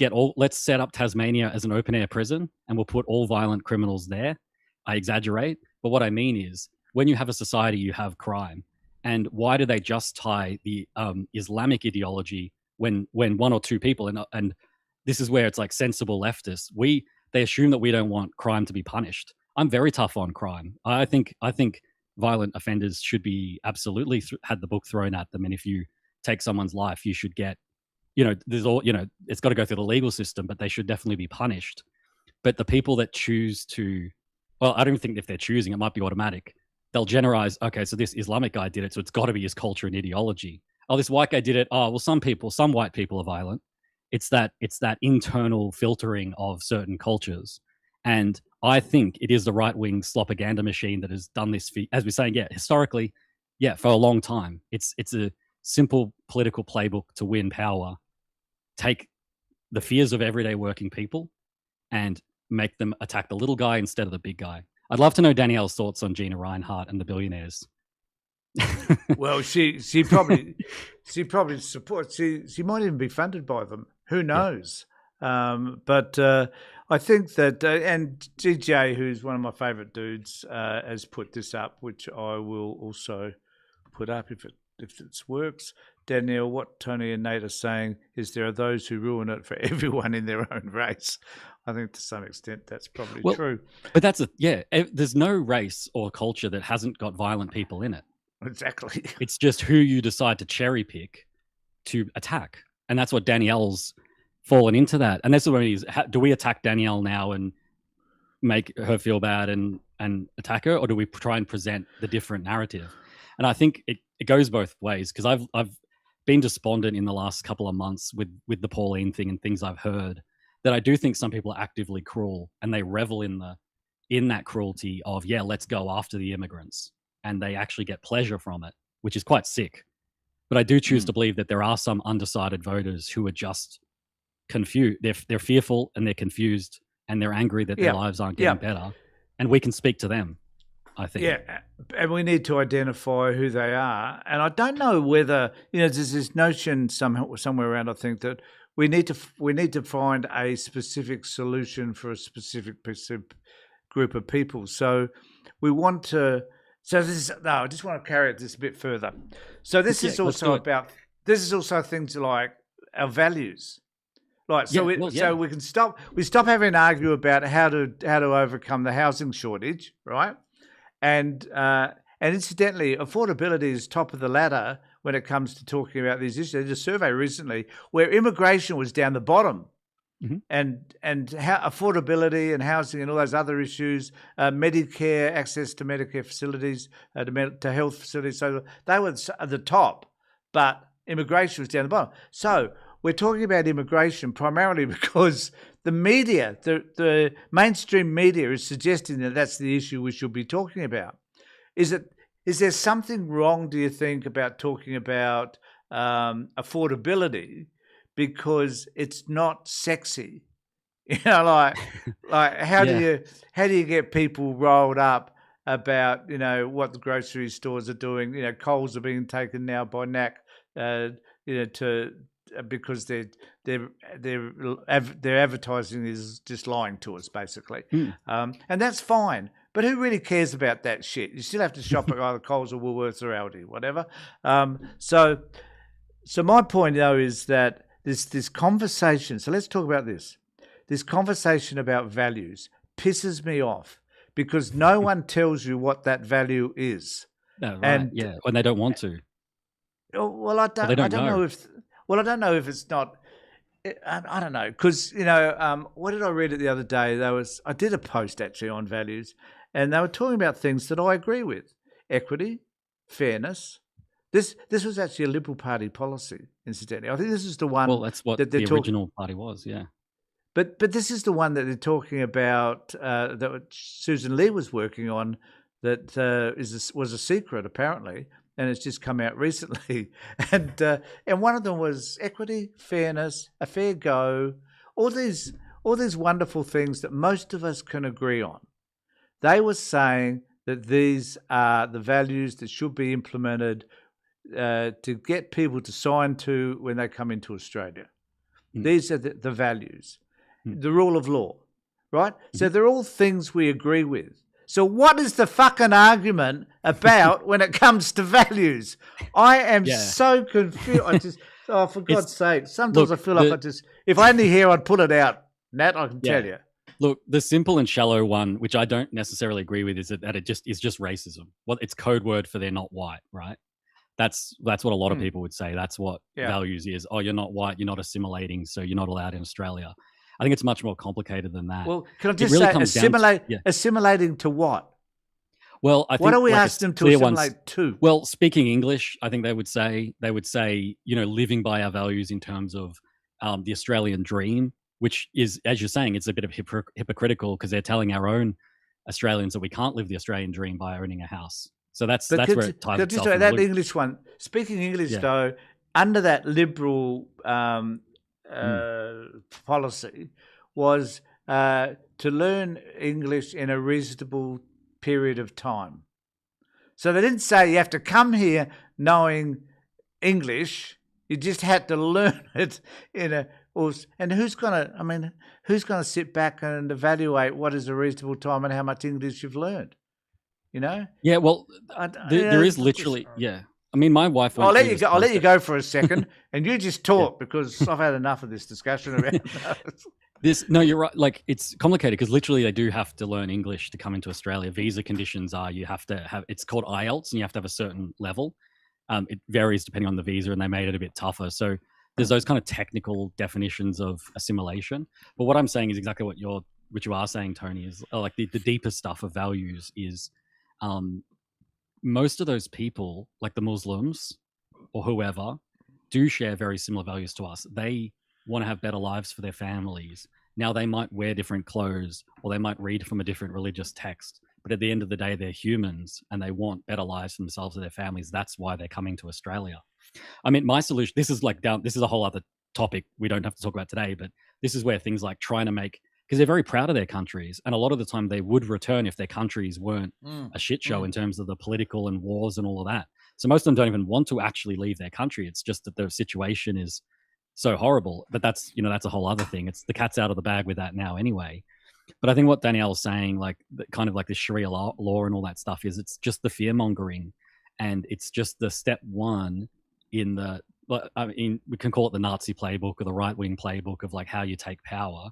set up Tasmania as an open air prison, and we'll put all violent criminals there. I exaggerate, but what I mean is, when you have a society, you have crime. And why do they just tie the Islamic ideology when one or two people, and this is where it's like sensible leftists, they assume that we don't want crime to be punished. I'm very tough on crime. I think violent offenders should be absolutely had the book thrown at them, and if you take someone's life, you should get, there's all, it's got to go through the legal system, but they should definitely be punished. But the people that choose to, well, I don't think if they're choosing, it might be automatic. They'll generalize, okay, so this Islamic guy did it, so it's got to be his culture and ideology. Oh, this white guy did it. Oh, well, some white people are violent. It's that internal filtering of certain cultures. And I think it is the right-wing slopaganda machine that has done this, as we're saying, historically, for a long time. It's a simple political playbook to win power. Take the fears of everyday working people and make them attack the little guy instead of the big guy. I'd love to know Danielle's thoughts on Gina Reinhart and the billionaires. Well, she probably supports. She might even be funded by them. Who knows? Yeah. But I think that and DJ, who's one of my favourite dudes, has put this up, which I will also put up if it works. Danielle, what Tony and Nate are saying is there are those who ruin it for everyone in their own race. I think to some extent that's probably true. But there's no race or culture that hasn't got violent people in it. Exactly. It's just who you decide to cherry pick to attack. And that's what Danielle's fallen into that. And that's what it is. Do we attack Danielle now and make her feel bad and attack her? Or do we try and present the different narrative? And I think it goes both ways, because I've been despondent in the last couple of months with the Pauline thing and things I've heard, that I do think some people are actively cruel and they revel in that cruelty of, let's go after the immigrants. And they actually get pleasure from it, which is quite sick. But I do choose to believe that there are some undecided voters who are just confused. They're fearful and they're confused and they're angry that their lives aren't getting better. And we can speak to them, I think. Yeah, and we need to identify who they are. And I don't know whether, there's this notion somewhere around, I think, that we need to find a specific solution for a specific group of people. So we want to. So I just want to carry it this a bit further. So this is also things like our values. Like, so we can stop having an argument about how to overcome the housing shortage, right? And incidentally, affordability is top of the ladder when it comes to talking about these issues. There's a survey recently where immigration was down the bottom. Mm-hmm. And how affordability and housing and all those other issues, Medicare, access to Medicare facilities, to health facilities, so they were at the top, but immigration was down the bottom. So we're talking about immigration primarily because the media, the mainstream media, is suggesting that that's the issue we should be talking about. Is there something wrong, do you think, about talking about affordability? Because it's not sexy, like how do you get people rolled up about what the grocery stores are doing? Coles are being taken now by NAC, because their advertising is just lying to us basically, and that's fine. But who really cares about that shit? You still have to shop at either Coles or Woolworths or Aldi, whatever. So my point though is that. This conversation, so let's talk about this. This conversation about values pisses me off because no one tells you what that value is. No, right. When they don't want to. Well, I don't know if it's not. I don't know because what did I read it the other day? I did a post actually on values, and they were talking about things that I agree with: equity, fairness. This was actually a Liberal Party policy, incidentally. I think this is the one. Well, that's what the original party was, yeah. But this is the one that they're talking about that Susan Lee was working on. That was a secret apparently, and it's just come out recently. And one of them was equity, fairness, a fair go, all these wonderful things that most of us can agree on. They were saying that these are the values that should be implemented. To get people to sign to when they come into Australia. These are the values, Mm. the rule of law, right? So they're all things we agree with. So what is the fucking argument about when it comes to values? I am Yeah. so confused. I just, oh, for God's sake, sometimes look, I feel like if I only here, I'd pull it out. Nat, I can tell you. Look, the simple and shallow one, which I don't necessarily agree with, is that it just is just racism. Well, it's code word for they're not white, right? That's what a lot of people would say. That's what values is. Oh, you're not white, you're not assimilating, so you're not allowed in Australia. I think it's much more complicated than that. Well, can I just say assimilating to what? Well, I think what are we asking them to assimilate to? Well, speaking English, I think they would say, living by our values in terms of the Australian dream, which is, as you're saying, it's a bit of hypocritical because they're telling our own Australians that we can't live the Australian dream by owning a house. So that's where it ties itself in. That English one, speaking English though, under that liberal policy was to learn English in a reasonable period of time. So they didn't say you have to come here knowing English. You just had to learn it and who's gonna sit back and evaluate what is a reasonable time and how much English you've learned? You know? Yeah, well, there is literally, I mean, my wife. I'll let you go for a second, and you just talk because I've had enough of this discussion around this. No, you're right. Like, it's complicated because literally they do have to learn English to come into Australia. Visa conditions are you have to have. It's called IELTS, and you have to have a certain level. It varies depending on the visa, and they made it a bit tougher. So there's those kind of technical definitions of assimilation. But what I'm saying is exactly what you are saying, Tony. Is like the deeper stuff of values is. Most of those people, like the Muslims or whoever, do share very similar values to us. They want to have better lives for their families. Now, they might wear different clothes or they might read from a different religious text, but at the end of the day, they're humans and they want better lives for themselves and their families. That's why they're coming to Australia. I mean, my solution, this is a whole other topic we don't have to talk about today, but this is where things like trying to make, because they're very proud of their countries, and a lot of the time they would return if their countries weren't a shit show in terms of the political and wars and all of that. So most of them don't even want to actually leave their country. It's just that the situation is so horrible. But that's a whole other thing. It's the cat's out of the bag with that now anyway. But I think what Danielle's saying, like kind of like the Sharia law and all that stuff, is it's just the fear mongering, and it's just the step one in the. I mean, we can call it the Nazi playbook or the right wing playbook of like how you take power.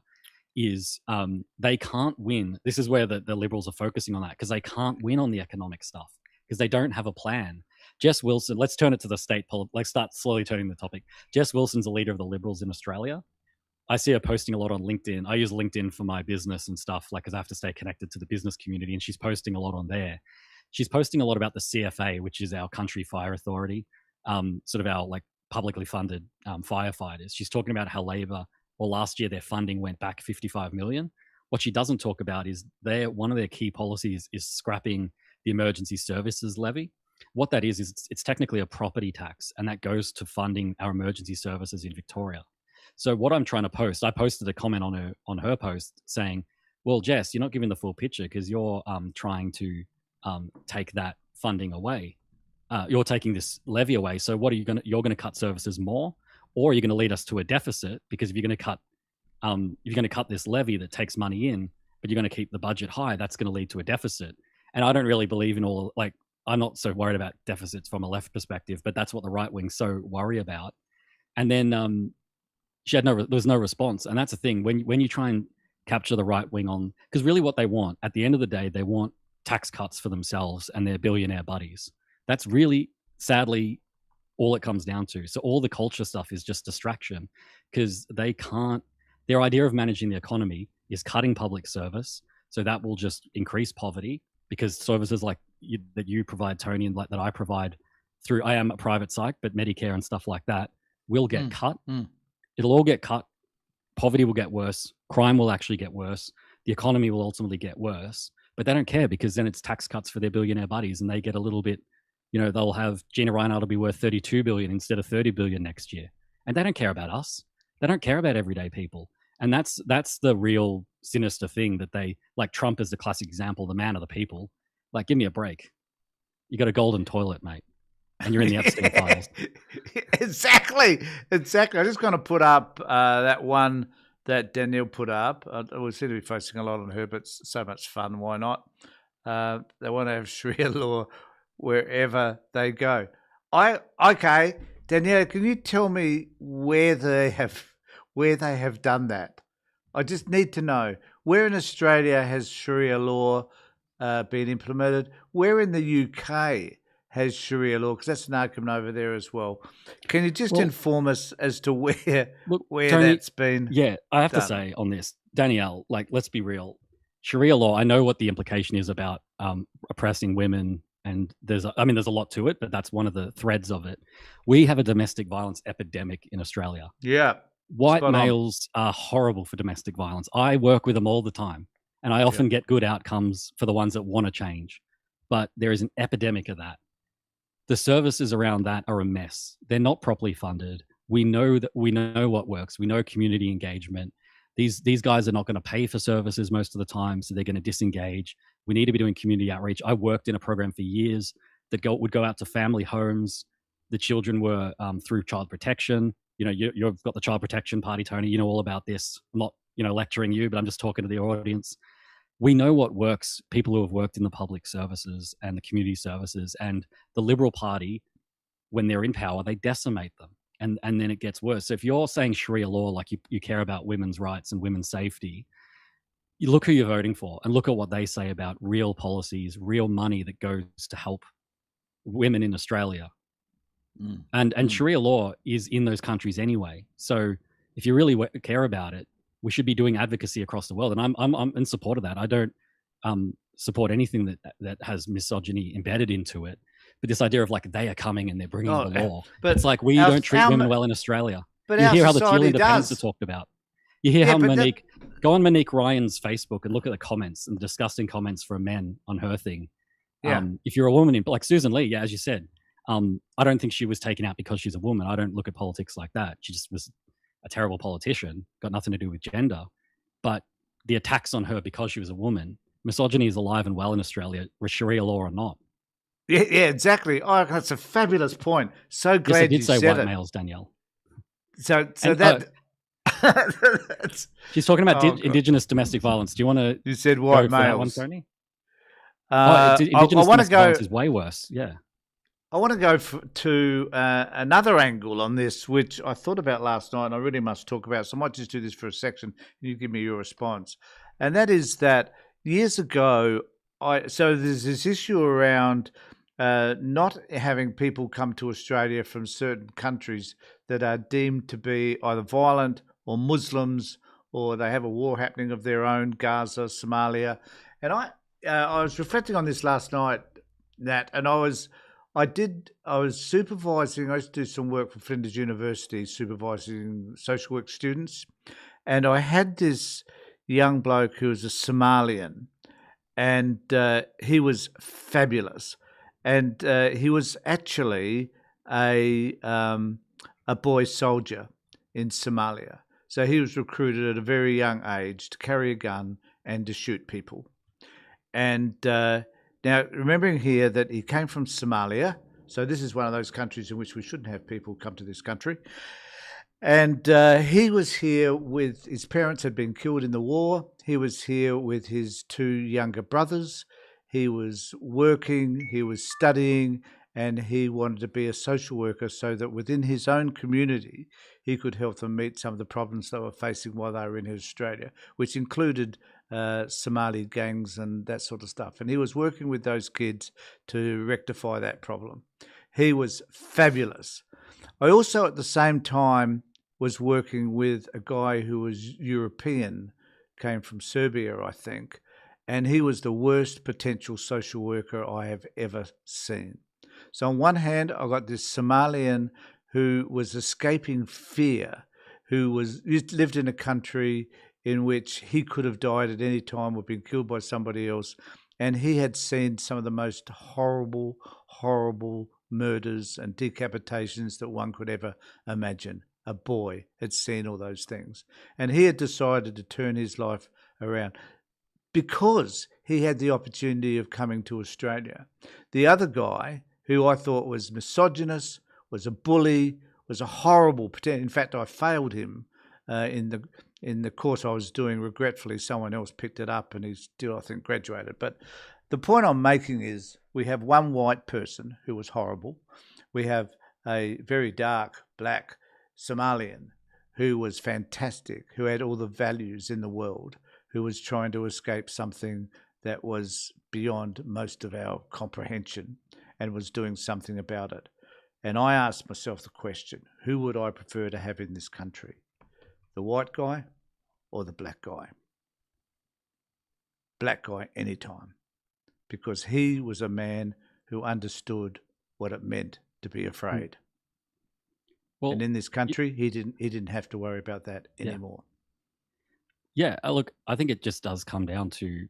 Is they can't win. This is where the Liberals are focusing on that, because they can't win on the economic stuff because they don't have a plan. Jess Wilson, let's turn it to the state politics. Let's start slowly turning the topic. Jess Wilson's a leader of the Liberals in Australia. I see her posting a lot on LinkedIn. I use LinkedIn for my business and stuff, like, because I have to stay connected to the business community, and she's posting a lot on there. She's posting a lot about the CFA, which is our country fire authority, sort of our like publicly funded firefighters. She's talking about how Labor, well, last year their funding went back 55 million. What she doesn't talk about is one of their key policies is scrapping the emergency services levy. What that is it's technically a property tax, and that goes to funding our emergency services in Victoria. So what I'm trying to post, I posted a comment on her post saying, well, Jess, you're not giving the full picture because you're trying to take that funding away. You're taking this levy away. So what are you're going to cut services more? Or are you going to lead us to a deficit? Because if you're going to cut this levy that takes money in, but you're going to keep the budget high, that's going to lead to a deficit. And I don't really believe in I'm not so worried about deficits from a left perspective, but that's what the right wing so worry about. And then there was no response. And that's the thing when you try and capture the right wing on, because really what they want at the end of the day, they want tax cuts for themselves and their billionaire buddies. That's really, sadly, all it comes down to. So all the culture stuff is just distraction, because their idea of managing the economy is cutting public service. So that will just increase poverty, because services like that you provide, Tony, and like that I provide through, I am a private psych, but Medicare and stuff like that will get cut. It'll all get cut. Poverty will get worse. Crime will actually get worse. The economy will ultimately get worse, but they don't care, because then it's tax cuts for their billionaire buddies, and they get a little bit, they'll have Gina Reinhardt will be worth 32 billion instead of 30 billion next year. And they don't care about us. They don't care about everyday people. And that's the real sinister thing, that they, like Trump is the classic example, the man of the people. Like, give me a break. You got a golden toilet, mate. And you're in the Epstein files. Exactly. I'm just going to put up that one that Danielle put up. We seem to be focusing a lot on her, but it's so much fun. Why not? They want to have Sharia law wherever they go. Okay, Danielle, can you tell me where they have done that? I just need to know where in Australia has Sharia law been implemented. Where in the UK has Sharia law? Because that's an argument over there as well. Can you just inform us as to where Tony, that's been? Yeah, I have to done? say on this, Danielle, like, let's be real. Sharia law, I know what the implication is about oppressing women, and there's a lot to it, but that's one of the threads of it. We have a domestic violence epidemic in Australia. Yeah. White males are horrible for domestic violence. I work with them all the time, and I often get good outcomes for the ones that want to change. But there is an epidemic of that. The services around that are a mess. They're not properly funded. We know what works. We know community engagement. These guys are not going to pay for services most of the time, so they're going to disengage. We need to be doing community outreach. I worked in a program for years that would go out to family homes. The children were through child protection. You've got the child protection party, Tony. You know all about this. I'm not, lecturing you, but I'm just talking to the audience. We know what works. People who have worked in the public services and the community services, and the Liberal Party, when they're in power, they decimate them. And then it gets worse. So if you're saying Sharia law, like you care about women's rights and women's safety, you look who you're voting for and look at what they say about real policies, real money that goes to help women in Australia. And Sharia law is in those countries anyway. So if you really care about it, we should be doing advocacy across the world. And I'm in support of that. I don't support anything that has misogyny embedded into it. But this idea of like they are coming and they're bringing the law. But it's like we don't treat women well in Australia. But you hear how the Teal independents are talked about. You hear how go on Monique Ryan's Facebook and look at the comments and disgusting comments from men on her thing. Yeah. If you're a woman, like Susan Lee, as you said, I don't think she was taken out because she's a woman. I don't look at politics like that. She just was a terrible politician, got nothing to do with gender. But the attacks on her because she was a woman, misogyny is alive and well in Australia, with Sharia law or not. Yeah, exactly. Oh, that's a fabulous point. So glad you said it. I did say white males, Danielle. So that... she's talking about Indigenous domestic violence. Do you want to... You said white males. That one, Tony? Indigenous domestic violence is way worse, yeah. I want to go to another angle on this, which I thought about last night and I really must talk about. So I might just do this for a section and you give me your response. And that is that years ago, so there's this issue around not having people come to Australia from certain countries that are deemed to be either violent or Muslims, or they have a war happening of their own, Gaza, Somalia. And I was reflecting on this last night, Nat, and I was supervising, I used to do some work for Flinders University, supervising social work students. And I had this young bloke who was a Somalian, and he was fabulous. And he was actually a boy soldier in Somalia. So he was recruited at a very young age to carry a gun and to shoot people. And now, remembering here that he came from Somalia, so this is one of those countries in which we shouldn't have people come to this country. And he was here with his parents had been killed in the war. He was here with his two younger brothers. He was working, he was studying, and he wanted to be a social worker so that within his own community, he could help them meet some of the problems they were facing while they were in Australia, which included Somali gangs and that sort of stuff. And he was working with those kids to rectify that problem. He was fabulous. I also, at the same time, was working with a guy who was European, came from Serbia, I think, and he was the worst potential social worker I have ever seen. So on one hand, I got this Somalian who was escaping fear, who lived in a country in which he could have died at any time or been killed by somebody else. And he had seen some of the most horrible, horrible murders and decapitations that one could ever imagine. A boy had seen all those things. And he had decided to turn his life around because he had the opportunity of coming to Australia. The other guy, who I thought was misogynist, was a bully, was a horrible. In fact, I failed him in the course I was doing. Regretfully, someone else picked it up, and he's still, I think, graduated. But the point I'm making is we have one white person who was horrible. We have a very dark black Somalian who was fantastic, who had all the values in the world, who was trying to escape something that was beyond most of our comprehension and was doing something about it. And I asked myself the question, who would I prefer to have in this country? The white guy or the black guy? Black guy anytime, because he was a man who understood what it meant to be afraid. Well, and in this country, he didn't have to worry about that anymore. Yeah, look, I think it just does come down to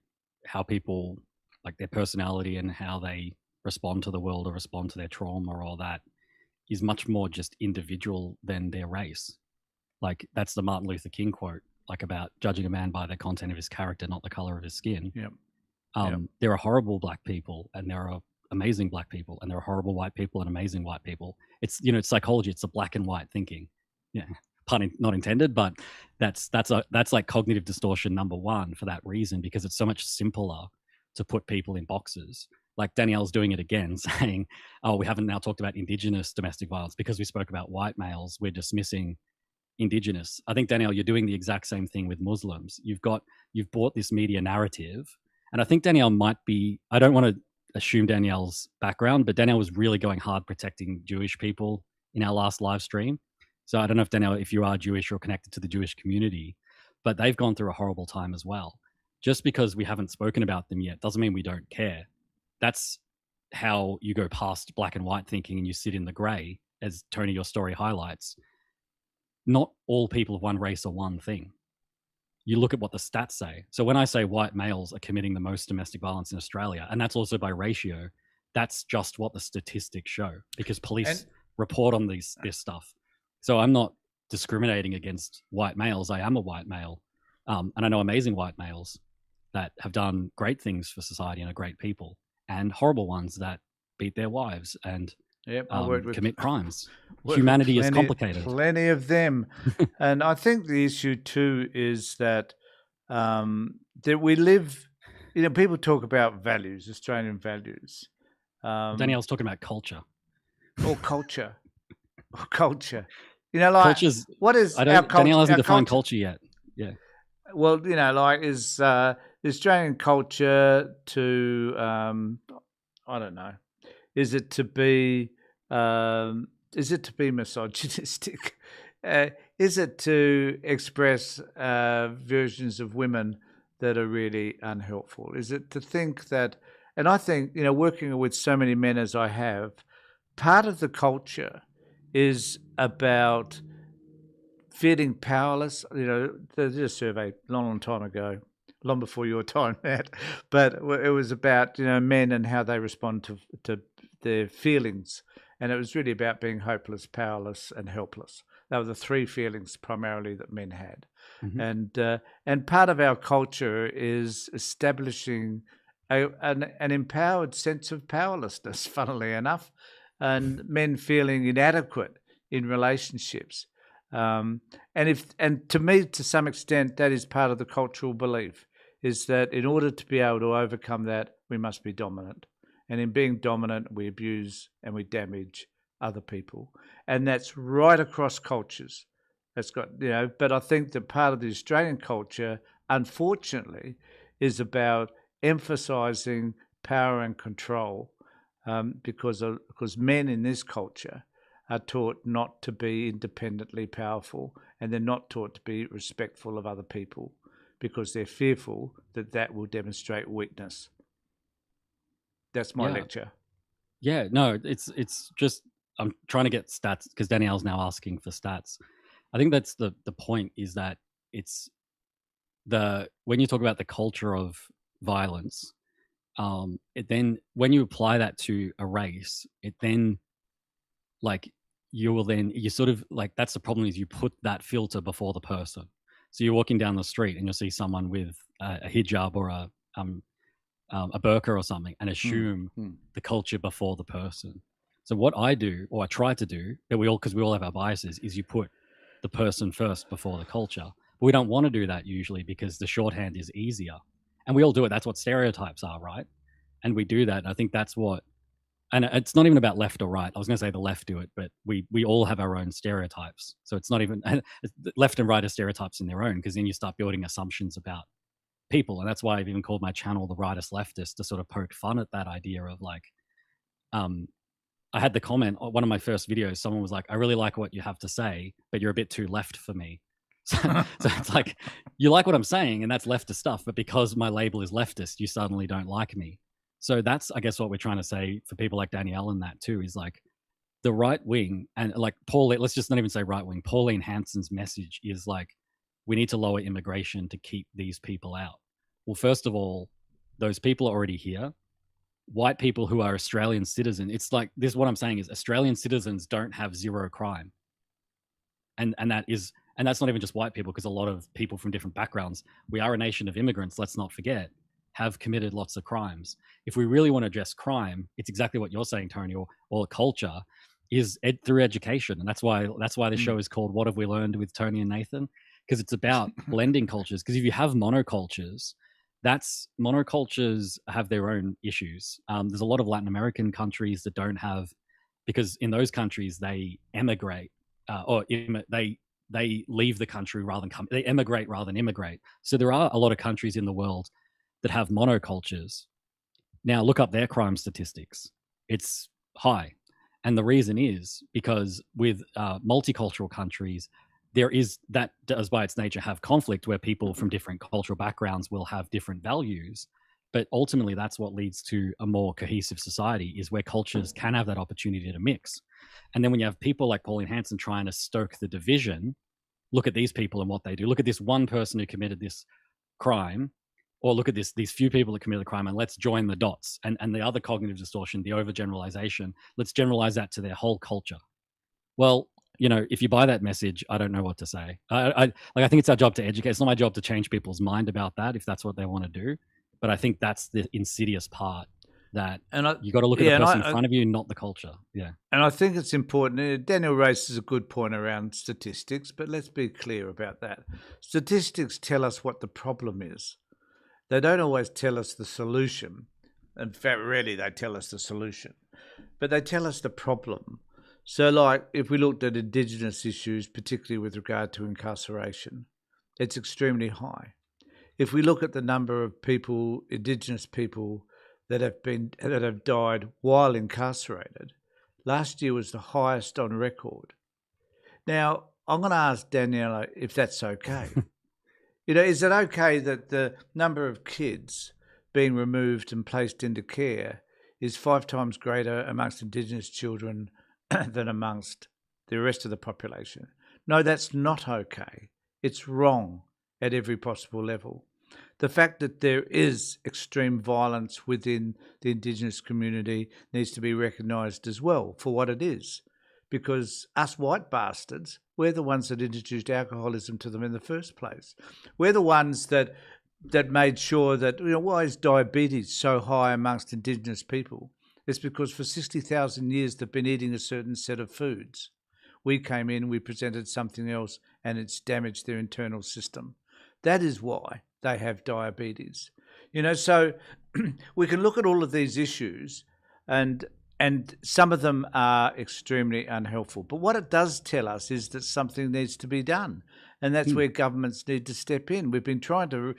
how people, like their personality and how they respond to the world or respond to their trauma or all that is much more just individual than their race. Like that's the Martin Luther King quote, like about judging a man by the content of his character, not the color of his skin. There are horrible black people and there are amazing black people, and there are horrible white people and amazing white people. It's, it's psychology. It's a black and white thinking. Yeah, pun not intended, but that's like cognitive distortion number one for that reason, because it's so much simpler to put people in boxes. Like Danielle's doing it again, saying, "Oh, we haven't now talked about Indigenous domestic violence because we spoke about white males. We're dismissing Indigenous." I think, Danielle, you're doing the exact same thing with Muslims. You've bought this media narrative, and I think Danielle might be. I don't want to assume Danielle's background, but Danielle was really going hard protecting Jewish people in our last live stream. So I don't know if Danielle, if you are Jewish or connected to the Jewish community, but they've gone through a horrible time as well. Just because we haven't spoken about them yet doesn't mean we don't care. That's how you go past black and white thinking and you sit in the gray, as Tony, your story highlights. Not all people of one race are one thing. You look at what the stats say. So when I say white males are committing the most domestic violence in Australia, and that's also by ratio, that's just what the statistics show, because police report on this stuff. So I'm not discriminating against white males. I am a white male. And I know amazing white males that have done great things for society and are great people, and horrible ones that beat their wives and commit crimes. Humanity is complicated. Plenty of them. And I think the issue too is that we live, people talk about values, Australian values. Danielle's talking about culture. Or culture. Or culture. Like, culture's, what is our culture? Danielle hasn't defined culture yet. Yeah. Well, like is the Australian culture to, I don't know, is it to be misogynistic? Is it to express versions of women that are really unhelpful? Is it to think that, and I think, working with so many men as I have, part of the culture is about feeling powerless. They did a survey a long time ago, long before your time, Matt, but it was about, men and how they respond to their feelings. And it was really about being hopeless, powerless, and helpless. They were the three feelings primarily that men had. Mm-hmm. And part of our culture is establishing an empowered sense of powerlessness, funnily enough, and men feeling inadequate in relationships. And to me, to some extent, that is part of the cultural belief, is that in order to be able to overcome that, we must be dominant. And in being dominant, we abuse and we damage other people. And that's right across cultures. That's got, but I think that part of the Australian culture, unfortunately, is about emphasising power and control, because men in this culture are taught not to be independently powerful, and they're not taught to be respectful of other people because they're fearful that will demonstrate weakness. That's my lecture. Yeah, no, it's just, I'm trying to get stats because Danielle's now asking for stats. I think that's the point, is that it's when you talk about the culture of violence, it then, when you apply that to a race, it then, like, you sort of, like, that's the problem, is you put that filter before the person. So you're walking down the street and you'll see someone with a hijab or a burqa or something, and assume the culture before the person. So what I do, or I try to do, but because we all have our biases, is you put the person first before the culture. But we don't want to do that usually because the shorthand is easier. And we all do it. That's what stereotypes are, right? And we do that. And I think that's what, and it's not even about left or right. I was going to say the left do it, but we all have our own stereotypes. So it's not even left and right are stereotypes in their own, because then you start building assumptions about people. And that's why I've even called my channel The Rightist Leftist, to sort of poke fun at that idea of like, I had the comment on one of my first videos. Someone was like, I really like what you have to say, but you're a bit too left for me. So it's like, you like what I'm saying, and that's leftist stuff, but because my label is leftist, you suddenly don't like me. So that's, I guess, what we're trying to say for people like Danielle and that too, is like the right wing, and like Pauline, let's just not even say right wing, Pauline Hanson's message is like, we need to lower immigration to keep these people out. Well, first of all, those people are already here. White people who are Australian citizens, it's like this. What I'm saying is Australian citizens don't have zero crime. And that's not even just white people, because a lot of people from different backgrounds, we are a nation of immigrants, let's not forget, have committed lots of crimes. If we really want to address crime, it's exactly what you're saying, Tony, or culture, is through education. And that's why the show is called What Have We Learned with Tony and Nathan? Because it's about blending cultures. Because if you have monocultures, monocultures have their own issues. There's a lot of Latin American countries that don't have, because in those countries they emigrate, they leave the country rather than come. They emigrate rather than immigrate. So there are a lot of countries in the world that have monocultures. Now look up their crime statistics. It's high, and the reason is because with multicultural countries, that does by its nature have conflict, where people from different cultural backgrounds will have different values. But ultimately, that's what leads to a more cohesive society, is where cultures can have that opportunity to mix. And then when you have people like Pauline Hanson trying to stoke the division, look at these people and what they do. Look at this one person who committed this crime, or look at these few people that committed the crime, and let's join the dots. And the other cognitive distortion, the overgeneralization, let's generalize that to their whole culture. Well, if you buy that message, I don't know what to say. I think it's our job to educate. It's not my job to change people's mind about that if that's what they want to do. But I think that's the insidious part, that you got to look at the person in front of you, not the culture. Yeah. And I think it's important. Daniel raises a good point around statistics, but let's be clear about that. Statistics tell us what the problem is. They don't always tell us the solution. In fact, rarely they tell us the solution, but they tell us the problem. So like if we looked at Indigenous issues, particularly with regard to incarceration, it's extremely high. If we look at the number of people, Indigenous people, that have died while incarcerated, last year was the highest on record. Now, I'm going to ask Daniela if that's okay. Is it okay that the number of kids being removed and placed into care is 5 times greater amongst Indigenous children than amongst the rest of the population? No, that's not okay. It's wrong at every possible level. The fact that there is extreme violence within the Indigenous community needs to be recognised as well for what it is, because us white bastards, we're the ones that introduced alcoholism to them in the first place. We're the ones that made sure that, why is diabetes so high amongst Indigenous people? It's because for 60,000 years they've been eating a certain set of foods. We came in, we presented something else, and it's damaged their internal system. That is why they have diabetes. So we can look at all of these issues, and some of them are extremely unhelpful. But what it does tell us is that something needs to be done, and that's where governments need to step in. We've been trying to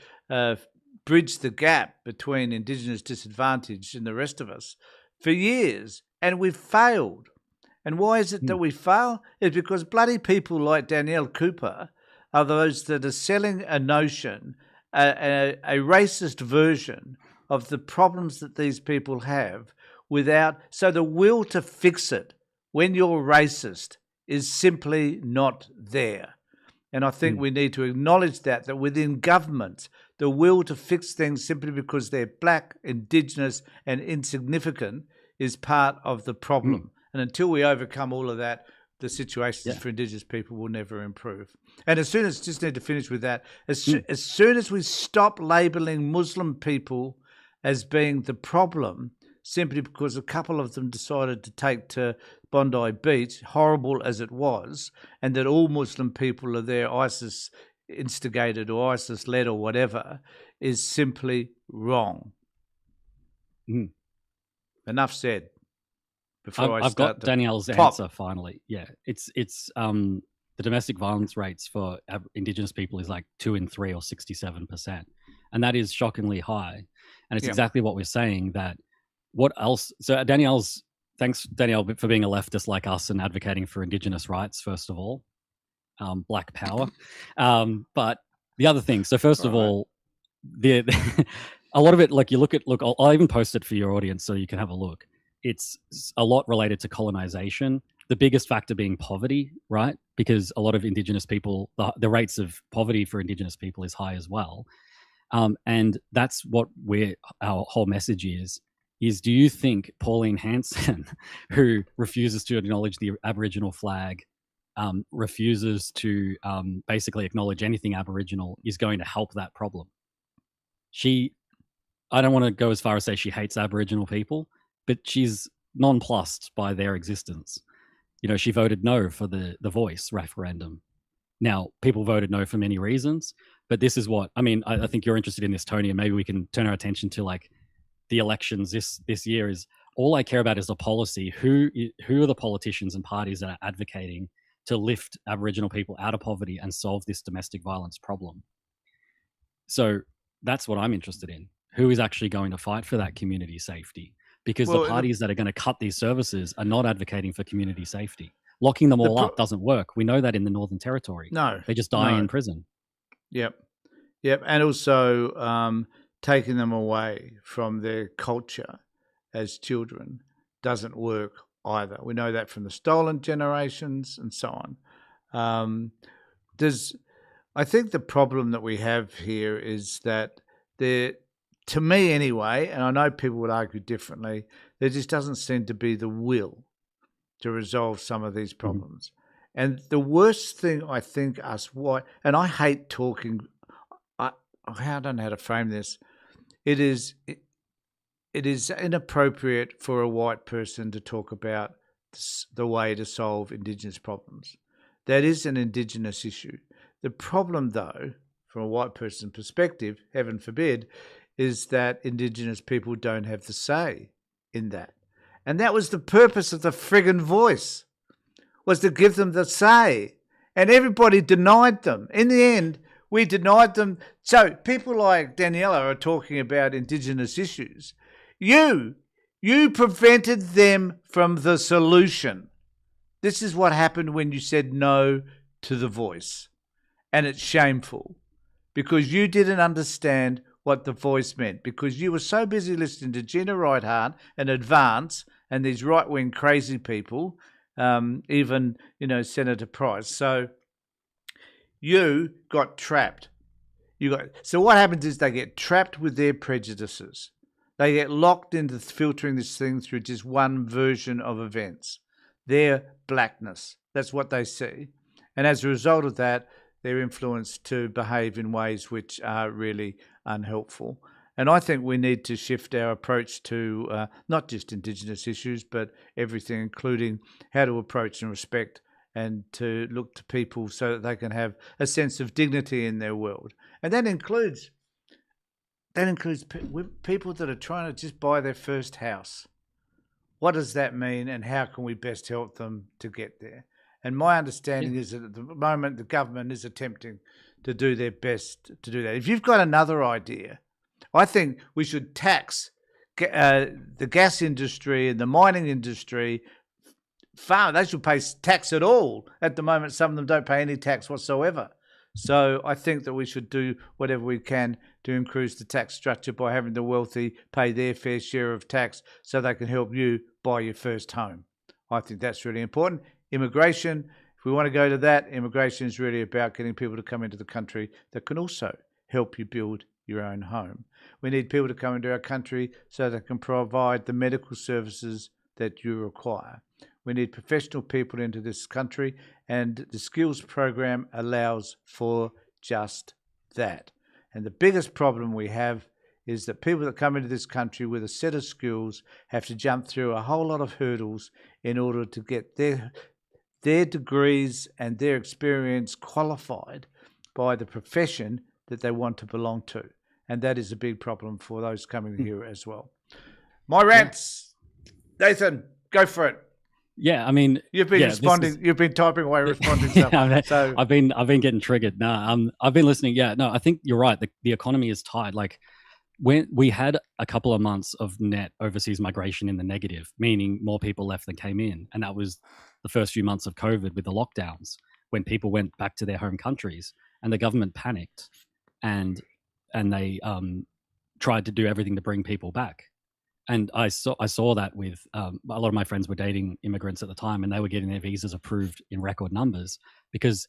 bridge the gap between Indigenous disadvantage and the rest of us for years, and we've failed. And why is it that we fail? It's because bloody people like Danielle Cooper are those that are selling a notion, a racist version of the problems that these people have, so the will to fix it when you're racist is simply not there. And I think we need to acknowledge that within governments, the will to fix things simply because they're black, Indigenous and insignificant is part of the problem. And until we overcome all of that, the situations for Indigenous people will never improve. And just need to finish with that, as soon as we stop labelling Muslim people as being the problem, simply because a couple of them decided to take to Bondi Beach, horrible as it was, and that all Muslim people are there ISIS instigated or ISIS led or whatever, is simply wrong. Mm. Enough said. Before I've got Danielle's answer finally. Yeah, it's the domestic violence rates for Indigenous people is like 2 in 3 or 67%, and that is shockingly high. And it's exactly what we're saying. That what else? So thanks Danielle for being a leftist like us and advocating for Indigenous rights first of all, Black Power. But the other thing. So first of all, the a lot of it, like you look. I'll even post it for your audience so you can have a look. It's a lot related to colonization. The biggest factor being poverty, right? Because a lot of Indigenous people, the rates of poverty for Indigenous people is high as well. And that's what our whole message is do you think Pauline Hanson, who refuses to acknowledge the Aboriginal flag, refuses to basically acknowledge anything Aboriginal, is going to help that problem? I don't want to go as far as say she hates Aboriginal people, but she's nonplussed by their existence. You know, she voted no for the Voice referendum. Now, people voted no for many reasons, but this is what, I mean, I think you're interested in this, Tony, and maybe we can turn our attention to like the elections this year. Is all I care about is the policy. Who are the politicians and parties that are advocating to lift Aboriginal people out of poverty and solve this domestic violence problem? So that's what I'm interested in. Who is actually going to fight for that community safety? Because the parties that are going to cut these services are not advocating for community safety. Locking them all up doesn't work. We know that in the Northern Territory. No. They just die in prison. Yep. And also taking them away from their culture as children doesn't work either. We know that from the stolen generations and so on. I think the problem that we have here is that to me anyway, and I know people would argue differently, there just doesn't seem to be the will to resolve some of these problems. And the worst thing I think and I hate talking, I don't know how to frame this. It is inappropriate for a white person to talk about the way to solve Indigenous problems. That is an Indigenous issue. The problem, though, from a white person's perspective, heaven forbid, is that Indigenous people don't have the say in that. And that was the purpose of the friggin' Voice, was to give them the say. And everybody denied them. In the end, we denied them. So people like Daniela are talking about Indigenous issues. You prevented them from the solution. This is what happened when you said no to the Voice. And it's shameful because you didn't understand what the Voice meant, because you were so busy listening to Gina Righthart and Advance and these right-wing crazy people, even, Senator Price. So you got trapped. So what happens is they get trapped with their prejudices. They get locked into filtering this thing through just one version of events, their blackness. That's what they see. And as a result of that, they're influenced to behave in ways which are really unhelpful. And I think we need to shift our approach to not just Indigenous issues, but everything, including how to approach and respect and to look to people so that they can have a sense of dignity in their world. And that includes people that are trying to just buy their first house. What does that mean, and how can we best help them to get there? And my understanding is that at the moment, the government is attempting to do their best to do that. If you've got another idea, I think we should tax the gas industry and the mining industry. They should pay tax at all. At the moment, some of them don't pay any tax whatsoever. So I think that we should do whatever we can to increase the tax structure by having the wealthy pay their fair share of tax so they can help you buy your first home. I think that's really important. Immigration, if we want to go to that, immigration is really about getting people to come into the country that can also help you build your own home. We need people to come into our country so they can provide the medical services that you require. We need professional people into this country, and the skills program allows for just that. And the biggest problem we have is that people that come into this country with a set of skills have to jump through a whole lot of hurdles in order to get their degrees and their experience qualified by the profession that they want to belong to. And that is a big problem for those coming here as well. My rants, Nathan, go for it. Yeah, I mean, you've been responding. You've been typing away, responding stuff. Yeah, so I've been getting triggered. No, I've been listening. Yeah, no, I think you're right. The economy is tied. Like when we had a couple of months of net overseas migration in the negative, meaning more people left than came in, and that was the first few months of COVID with the lockdowns when people went back to their home countries, and the government panicked, and they tried to do everything to bring people back. And I saw that with a lot of my friends were dating immigrants at the time, and they were getting their visas approved in record numbers because,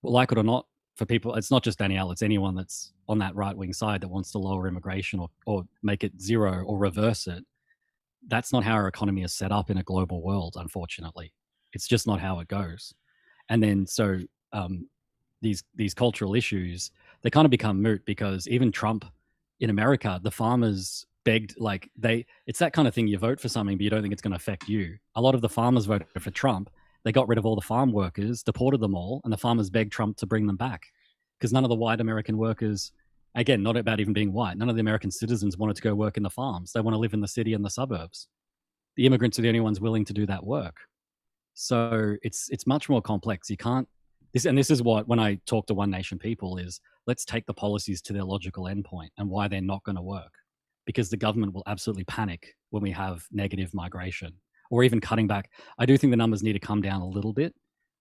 like it or not, for people, it's not just Danielle, it's anyone that's on that right wing side that wants to lower immigration or make it zero or reverse it. That's not how our economy is set up in a global world, unfortunately. It's just not how it goes. And then so these cultural issues, they kind of become moot because even Trump in America, the farmers begged, like it's that kind of thing. You vote for something, but you don't think it's going to affect you. A lot of the farmers voted for Trump. They got rid of all the farm workers, deported them all, and the farmers begged Trump to bring them back because none of the white American workers, again, not about even being white, none of the American citizens wanted to go work in the farms. They want to live in the city and the suburbs. The immigrants are the only ones willing to do that work. So it's much more complex. You can't, this is what, when I talk to One Nation people, is let's take the policies to their logical endpoint and why they're not going to work. Because the government will absolutely panic when we have negative migration or even cutting back. I do think the numbers need to come down a little bit.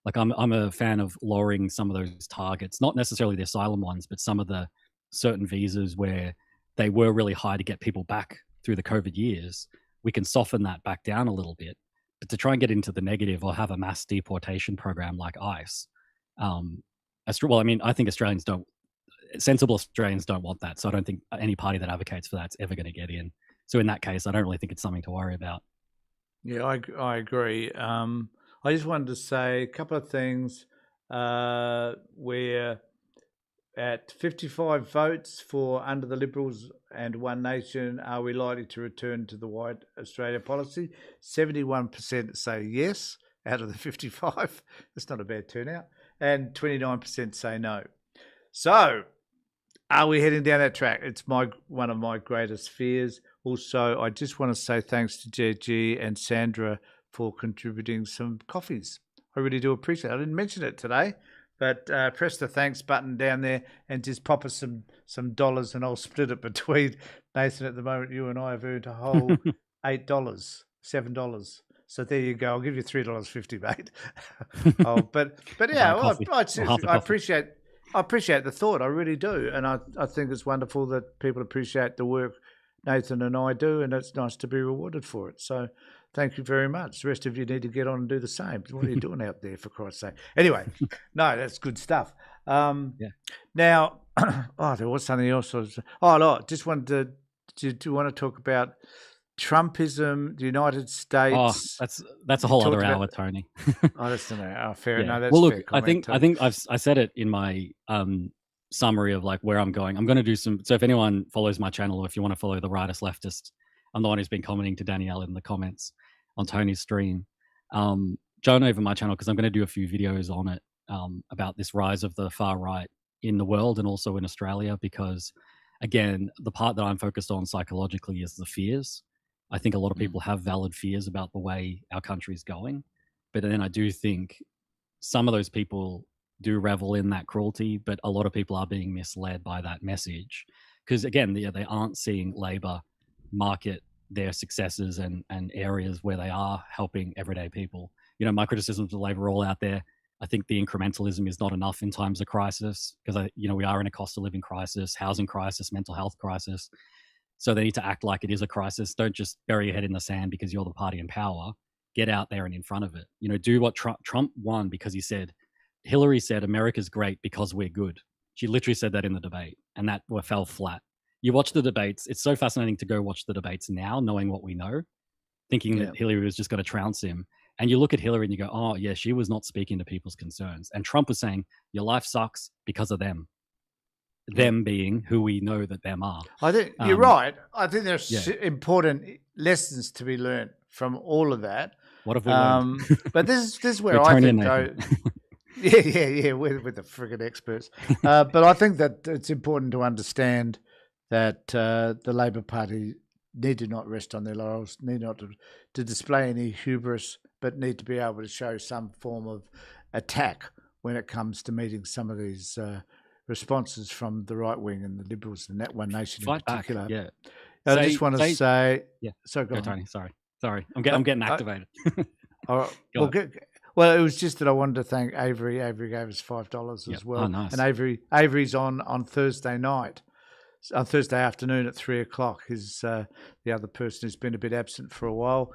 Like I'm a fan of lowering some of those targets, not necessarily the asylum ones, but some of the certain visas where they were really high to get people back through the COVID years. We can soften that back down a little bit, but to try and get into the negative or have a mass deportation program like ICE. Well, I mean, I think sensible Australians don't want that. So I don't think any party that advocates for that's ever going to get in. So in that case, I don't really think it's something to worry about. Yeah, I agree. I just wanted to say a couple of things. We're at 55 votes for under the Liberals and One Nation. Are we likely to return to the White Australia policy? 71% say yes out of the 55. That's not a bad turnout. And 29% say no. So, are we heading down that track? It's one of my greatest fears. Also, I just want to say thanks to JG and Sandra for contributing some coffees. I really do appreciate it. I didn't mention it today, but press the thanks button down there and just pop us some dollars, and I'll split it between Nathan. At the moment, you and I have earned a whole $8, $7. So there you go. I'll give you $3.50, mate. But yeah, I appreciate the thought. I really do, and I think it's wonderful that people appreciate the work Nathan and I do, and it's nice to be rewarded for it. So thank you very much. The rest of you need to get on and do the same. What are you doing out there, for Christ's sake? Anyway, no, that's good stuff. Yeah. Now, there was something else. Just wanted to. Do you want to talk about Trumpism, the United States? Oh, that's a whole other hour, Tony. That's an hour. Oh, fair. Yeah. No, that's well, look, fair comment, I think I said it in my summary of like where I'm going. I'm going to do some. So if anyone follows my channel, or if you want to follow the rightist leftist, I'm the one who's been commenting to Danielle in the comments on Tony's stream. Join over my channel because I'm going to do a few videos on it about this rise of the far right in the world and also in Australia. Because again, the part that I'm focused on psychologically is the fears. I think a lot of people have valid fears about the way our country is going, but then I do think some of those people do revel in that cruelty, but a lot of people are being misled by that message because again, they aren't seeing Labor market their successes and areas where they are helping everyday people. You know, my criticisms of Labor are all out there. I think the incrementalism is not enough in times of crisis because we are in a cost of living crisis, housing crisis, mental health crisis. So they need to act like it is a crisis. Don't just bury your head in the sand because you're the party in power. Get out there and in front of it. Do what Trump won because Hillary said America's great because we're good. She literally said that in the debate, and that fell flat. You watch the debates. It's so fascinating to go watch the debates now, knowing what we know, thinking that Hillary was just going to trounce him. And you look at Hillary and you go, oh, yeah, she was not speaking to people's concerns. And Trump was saying, your life sucks because of them. them being who we know that them are. I think you're right. I think there's important lessons to be learned from all of that. What have we learned? But this is where With I Tony think, though, yeah, with the friggin' experts. But I think that it's important to understand that the Labor Party need to not rest on their laurels, need not to display any hubris, but need to be able to show some form of attack when it comes to meeting some of these responses from the right wing and the Liberals and that One Nation in particular. Back, yeah. I just want to say, yeah. So go on. Tony. Sorry, I'm getting activated. All right. Well, it was just that I wanted to thank Avery. Avery gave us $5 as well. Oh, nice. And Avery's on Thursday night, on Thursday afternoon at 3:00. He's the other person who's been a bit absent for a while.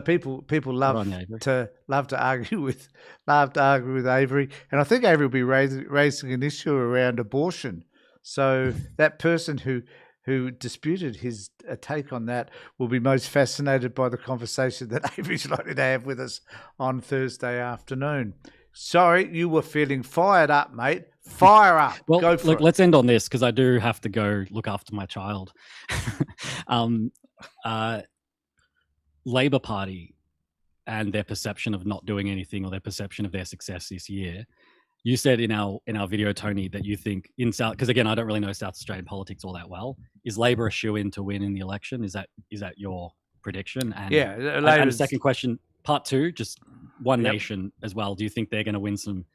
People love to argue with Avery, and I think Avery will be raising an issue around abortion. So that person who disputed his take on that will be most fascinated by the conversation that Avery's likely to have with us on Thursday afternoon. Sorry, you were feeling fired up, mate. Fire up. Well, go for it. Let's end on this because I do have to go look after my child. Labor Party and their perception of not doing anything or their perception of their success this year. You said in our video, Tony, that you think in South, because again, I don't really know South Australian politics all that well. Is Labor a shoe-in to win in the election? Is that your prediction? And, yeah. And the second question, part two, just One Nation as well. Do you think they're going to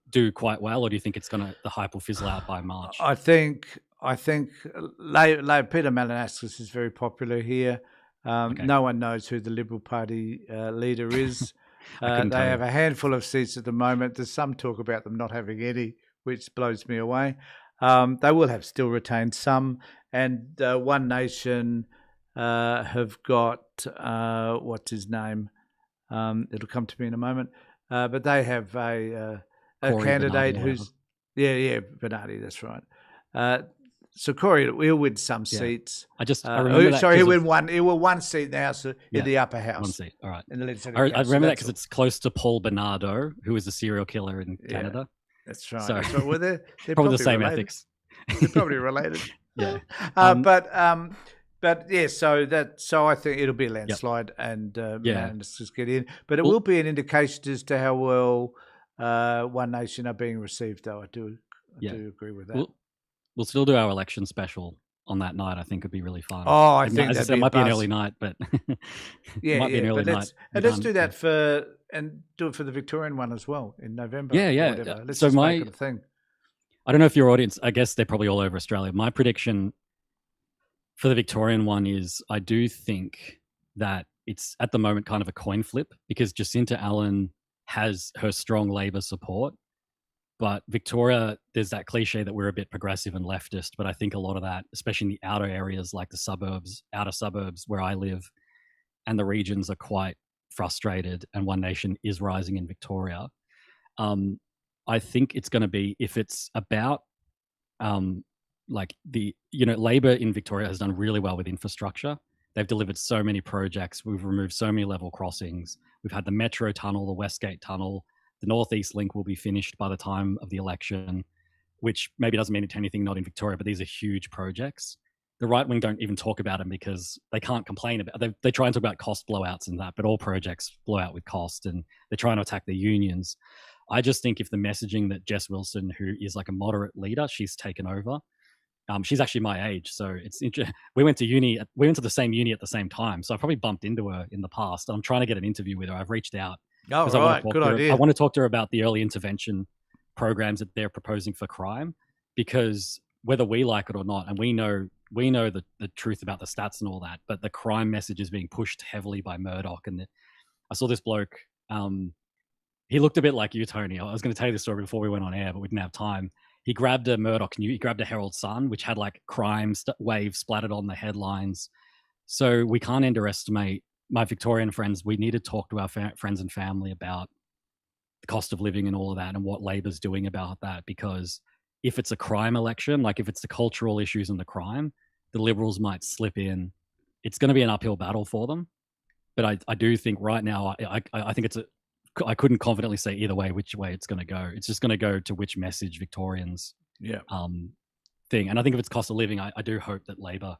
do quite well, or do you think the hype will fizzle out by March? I think Peter Malinauskas is very popular here. No one knows who the Liberal Party leader is. They have a handful of seats at the moment. There's some talk about them not having any, which blows me away. They will have still retained some. And One Nation have got, what's his name? It'll come to me in a moment. But they have a candidate who's... Yeah, Bernardi, that's right. So Corey will win some seats. I remember that. Sorry, he won one. He won one seat now, so in the upper house. One seat, all right. In the I remember that because it's close to Paul Bernardo, who is a serial killer in Canada. That's right. So, that's right. Well, they're probably the same related. ethics. They're probably related. Yeah. But yeah, so I think it'll be a landslide, and let's just get in. But it will be an indication as to how well One Nation are being received, though. I do agree with that. We'll still do our election special on that night. I think it'd be really fun. Oh, I think it might be an early night, but yeah, might be an early night. Let's do that do it for the Victorian one as well in November. Yeah. Let's just make it a thing. I don't know if your audience, I guess they're probably all over Australia. My prediction for the Victorian one is I do think that it's at the moment kind of a coin flip because Jacinta Allen has her strong Labor support. But Victoria, there's that cliche that we're a bit progressive and leftist, but I think a lot of that, especially in the outer areas like the outer suburbs where I live, and the regions are quite frustrated, and One Nation is rising in Victoria. I think it's going to be, if it's about Labor in Victoria has done really well with infrastructure. They've delivered so many projects. We've removed so many level crossings. We've had the Metro Tunnel, the Westgate Tunnel. The Northeast Link will be finished by the time of the election, which maybe doesn't mean anything not in Victoria, but these are huge projects. The right wing don't even talk about them because they can't complain about. They try and talk about cost blowouts and that, but all projects blow out with cost, and they're trying to attack the unions. I just think if the messaging that Jess Wilson, who is like a moderate leader, she's taken over. She's actually my age, so it's interesting. We went to the same uni at the same time, so I probably bumped into her in the past. I'm trying to get an interview with her. I've reached out. Oh, right. Good idea. I want to talk to her about the early intervention programs that they're proposing for crime, because whether we like it or not, and we know the truth about the stats and all that, but the crime message is being pushed heavily by Murdoch. And I saw this bloke. He looked a bit like you, Tony. I was going to tell you this story before we went on air, but we didn't have time. He grabbed a Murdoch news. He grabbed a Herald Sun, which had like crime waves splattered on the headlines. So we can't underestimate my Victorian friends. We need to talk to our friends and family about the cost of living and all of that, and what Labor's doing about that. Because if it's a crime election, like if it's the cultural issues and the crime, the Liberals might slip in. It's going to be an uphill battle for them. But I do think right now, I think I couldn't confidently say either way which way it's going to go. It's just going to go to which message Victorians thing. And I think if it's cost of living, I do hope that Labor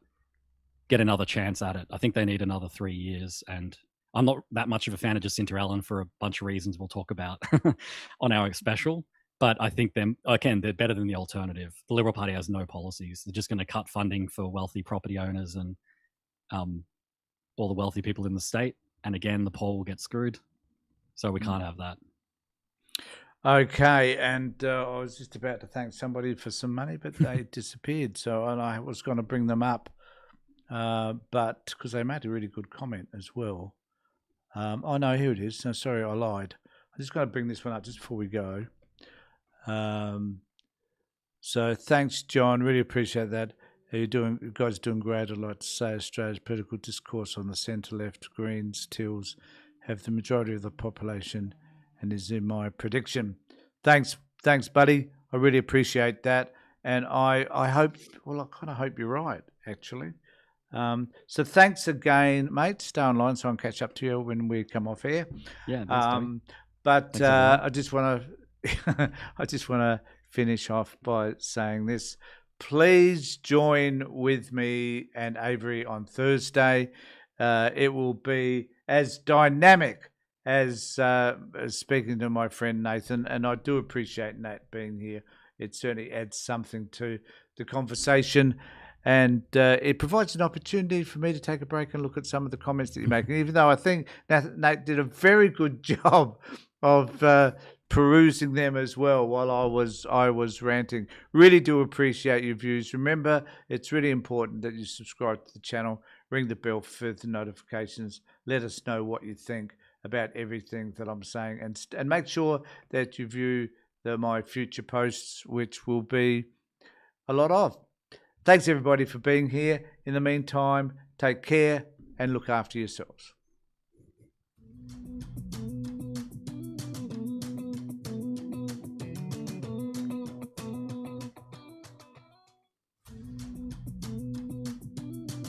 get another chance at it. I think they need another 3 years. And I'm not that much of a fan of Jacinta Allen for a bunch of reasons we'll talk about on our special. But I think they're better than the alternative. The Liberal Party has no policies. They're just going to cut funding for wealthy property owners and all the wealthy people in the state. And again, the poor will get screwed. So we can't have that. Okay, and I was just about to thank somebody for some money, but they disappeared. So and I was going to bring them up, but because they made a really good comment as well. Oh no, here it is. No, sorry, I lied. I'm just going to bring this one up just before we go. So thanks, John. Really appreciate that. You guys are doing great. I'd like to say Australia's political discourse on the centre-left, Greens, Tills, have the majority of the population, and is in my prediction. Thanks, buddy. I really appreciate that, and I hope. Well, I kind of hope you're right, actually. So thanks again, mate. Stay online so I can catch up to you when we come off air. Yeah. But I just want to finish off by saying this. Please join with me and Avery on Thursday. It will be as dynamic as speaking to my friend Nathan, and I do appreciate Nat being here. It certainly adds something to the conversation, and it provides an opportunity for me to take a break and look at some of the comments that you're making, even though I think Nat did a very good job of perusing them as well while I was ranting. Really do appreciate your views. Remember, it's really important that you subscribe to the channel, ring the bell for further notifications, let us know what you think about everything that I'm saying, and make sure that you view my future posts, which will be a lot of. Thanks everybody for being here. In the meantime, take care and look after yourselves.